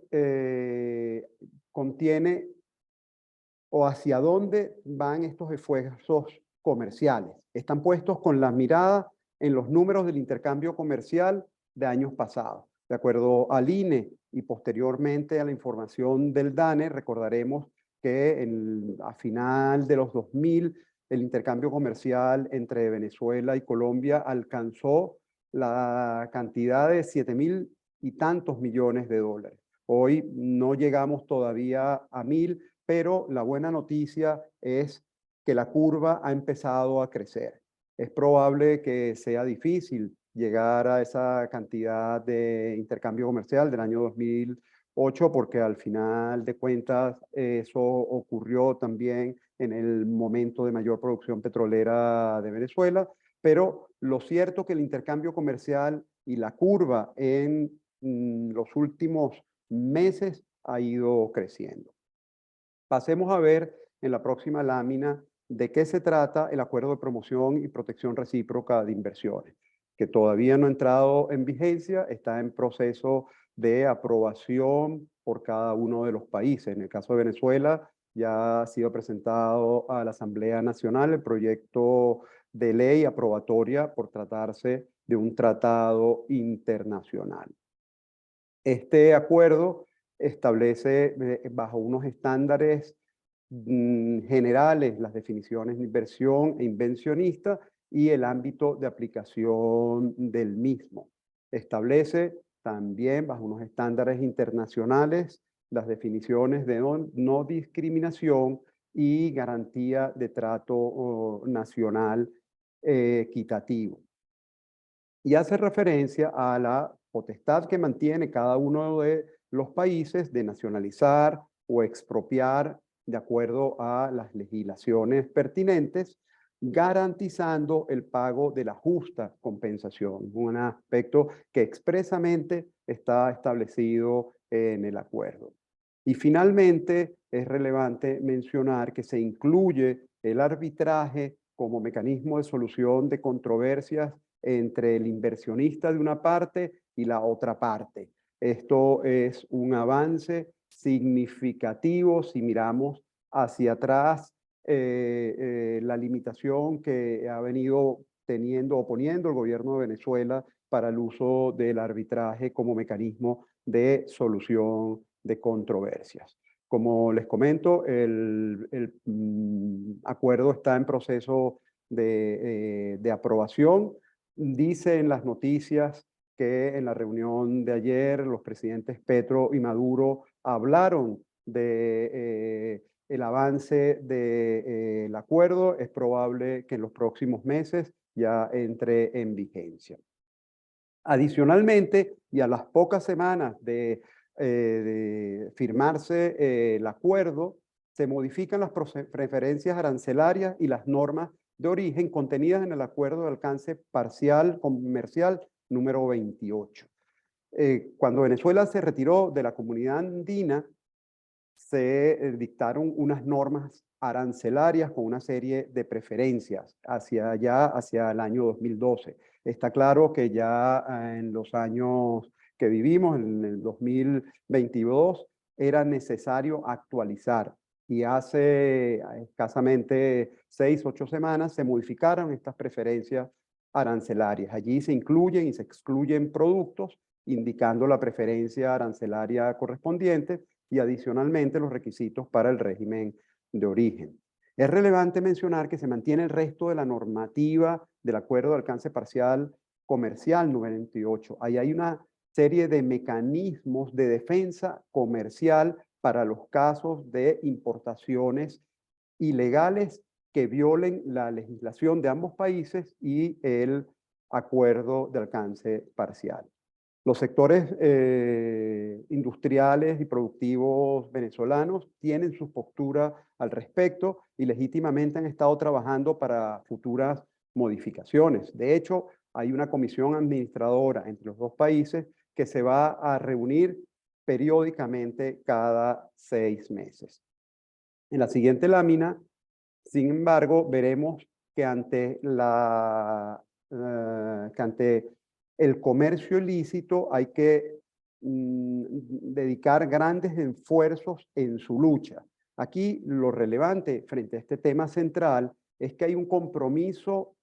Speaker 7: contiene o hacia dónde van estos esfuerzos comerciales. Están puestos con la mirada en los números del intercambio comercial de años pasados. De acuerdo al INE y posteriormente a la información del DANE, recordaremos que a final de los 2000 el intercambio comercial entre Venezuela y Colombia alcanzó la cantidad de 7.000 y tantos millones de dólares. Hoy no llegamos todavía a 1.000, pero la buena noticia es que la curva ha empezado a crecer. Es probable que sea difícil llegar a esa cantidad de intercambio comercial del año 2008, porque al final de cuentas eso ocurrió también en el momento de mayor producción petrolera de Venezuela, pero lo cierto es que el intercambio comercial y la curva en los últimos meses ha ido creciendo. Pasemos a ver en la próxima lámina de qué se trata el Acuerdo de Promoción y Protección Recíproca de Inversiones, que todavía no ha entrado en vigencia, está en proceso de aprobación por cada uno de los países. En el caso de Venezuela, ya ha sido presentado a la Asamblea Nacional el proyecto de ley aprobatoria por tratarse de un tratado internacional. Este acuerdo establece bajo unos estándares generales las definiciones de inversión e inversionista y el ámbito de aplicación del mismo. Establece también bajo unos estándares internacionales las definiciones de no discriminación y garantía de trato nacional equitativo. Y hace referencia a la potestad que mantiene cada uno de los países de nacionalizar o expropiar de acuerdo a las legislaciones pertinentes, garantizando el pago de la justa compensación, un aspecto que expresamente está establecido en el acuerdo. Y finalmente, es relevante mencionar que se incluye el arbitraje como mecanismo de solución de controversias entre el inversionista de una parte y la otra parte. Esto es un avance significativo si miramos hacia atrás la limitación que ha venido teniendo o poniendo el gobierno de Venezuela para el uso del arbitraje como mecanismo de solución de controversias. Como les comento, el acuerdo está en proceso de aprobación. Dice en las noticias que en la reunión de ayer los presidentes Petro y Maduro hablaron de el avance del acuerdo. Es probable que en los próximos meses ya entre en vigencia. Adicionalmente, y a las pocas semanas de firmarse el acuerdo, se modifican las preferencias arancelarias y las normas de origen contenidas en el acuerdo de alcance parcial comercial número 28. Cuando Venezuela se retiró de la comunidad andina, se dictaron unas normas arancelarias con una serie de preferencias hacia el año 2012. Está claro que ya en los años que vivimos, en el 2022, era necesario actualizar. Y hace escasamente 6 u 8 semanas se modificaron estas preferencias arancelarias. Allí se incluyen y se excluyen productos indicando la preferencia arancelaria correspondiente y adicionalmente los requisitos para el régimen de origen. Es relevante mencionar que se mantiene el resto de la normativa del Acuerdo de Alcance Parcial Comercial número 28. Ahí hay una serie de mecanismos de defensa comercial para los casos de importaciones ilegales que violen la legislación de ambos países y el acuerdo de alcance parcial. Los sectores industriales y productivos venezolanos tienen su postura al respecto y legítimamente han estado trabajando para futuras modificaciones. De hecho, hay una comisión administradora entre los dos países que se va a reunir periódicamente cada 6 meses. En la siguiente lámina, sin embargo, veremos que ante el comercio ilícito hay que dedicar grandes esfuerzos en su lucha. Aquí lo relevante frente a este tema central es que hay un compromiso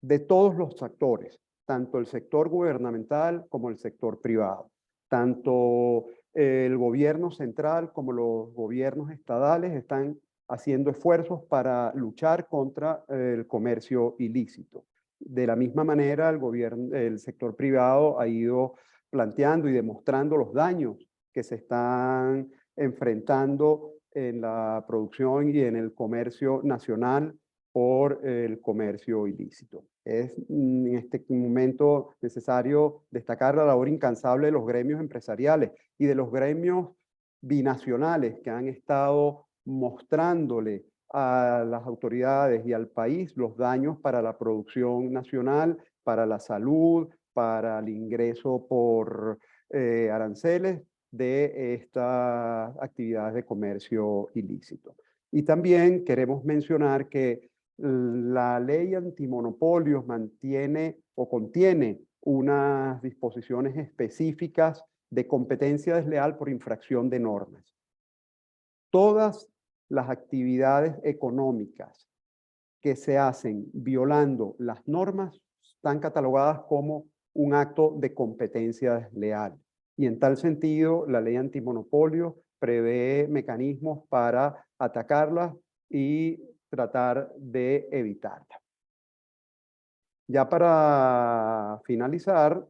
Speaker 7: de todos los actores, tanto el sector gubernamental como el sector privado, tanto el gobierno central como los gobiernos estadales están haciendo esfuerzos para luchar contra el comercio ilícito. De la misma manera, el sector privado ha ido planteando y demostrando los daños que se están enfrentando en la producción y en el comercio nacional por el comercio ilícito. Es en este momento necesario destacar la labor incansable de los gremios empresariales y de los gremios binacionales que han estado mostrándole a las autoridades y al país los daños para la producción nacional, para la salud, para el ingreso por aranceles de estas actividades de comercio ilícito. Y también queremos mencionar que la ley antimonopolios mantiene o contiene unas disposiciones específicas de competencia desleal por infracción de normas. Todas las actividades económicas que se hacen violando las normas están catalogadas como un acto de competencia desleal. Y en tal sentido, la ley antimonopolio prevé mecanismos para atacarlas y tratar de evitarla. Ya para finalizar,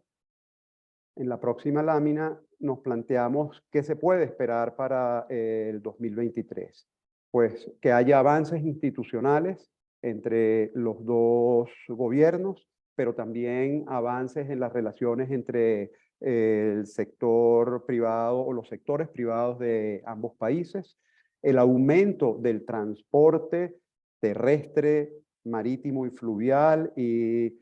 Speaker 7: en la próxima lámina nos planteamos qué se puede esperar para el 2023. Pues que haya avances institucionales entre los dos gobiernos, pero también avances en las relaciones entre el sector privado o los sectores privados de ambos países, el aumento del transporte terrestre, marítimo y fluvial y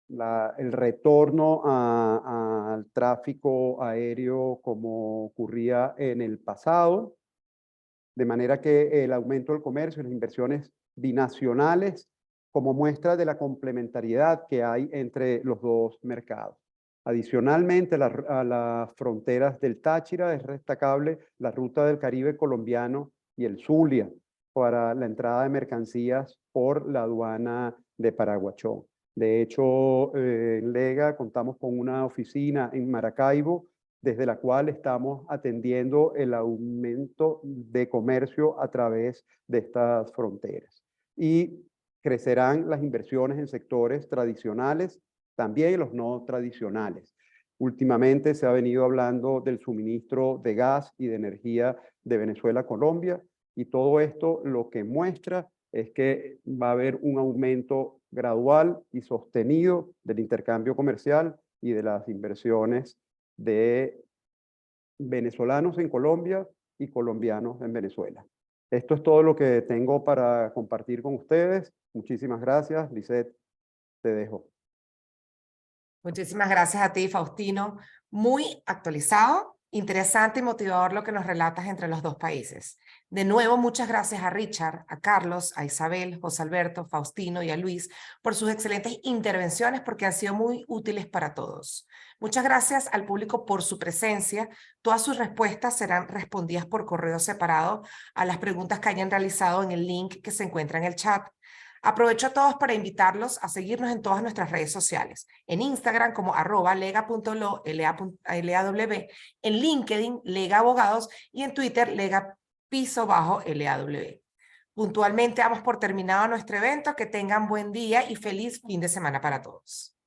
Speaker 7: el retorno al tráfico aéreo como ocurría en el pasado, de manera que el aumento del comercio y las inversiones binacionales como muestra de la complementariedad que hay entre los dos mercados. Adicionalmente, a las fronteras del Táchira es destacable la ruta del Caribe colombiano y el Zulia para la entrada de mercancías por la aduana de Paraguachón. De hecho, en Lega contamos con una oficina en Maracaibo, desde la cual estamos atendiendo el aumento de comercio a través de estas fronteras. Y crecerán las inversiones en sectores tradicionales, también los no tradicionales. Últimamente se ha venido hablando del suministro de gas y de energía de Venezuela a Colombia, y todo esto lo que muestra es que va a haber un aumento gradual y sostenido del intercambio comercial y de las inversiones de venezolanos en Colombia y colombianos en Venezuela. Esto es todo lo que tengo para compartir con ustedes. Muchísimas gracias. Lisette, te dejo.
Speaker 1: Muchísimas gracias a ti, Faustino. Muy actualizado, interesante y motivador lo que nos relatas entre los dos países. De nuevo, muchas gracias a Richard, a Carlos, a Isabel, José Alberto, Faustino y a Luis por sus excelentes intervenciones porque han sido muy útiles para todos. Muchas gracias al público por su presencia. Todas sus respuestas serán respondidas por correo separado a las preguntas que hayan realizado en el link que se encuentra en el chat. Aprovecho a todos para invitarlos a seguirnos en todas nuestras redes sociales, en Instagram como @lega.lo, LAW, en LinkedIn, Lega Abogados, y en Twitter, Lega_LAW. Puntualmente damos por terminado nuestro evento. Que tengan buen día y feliz fin de semana para todos.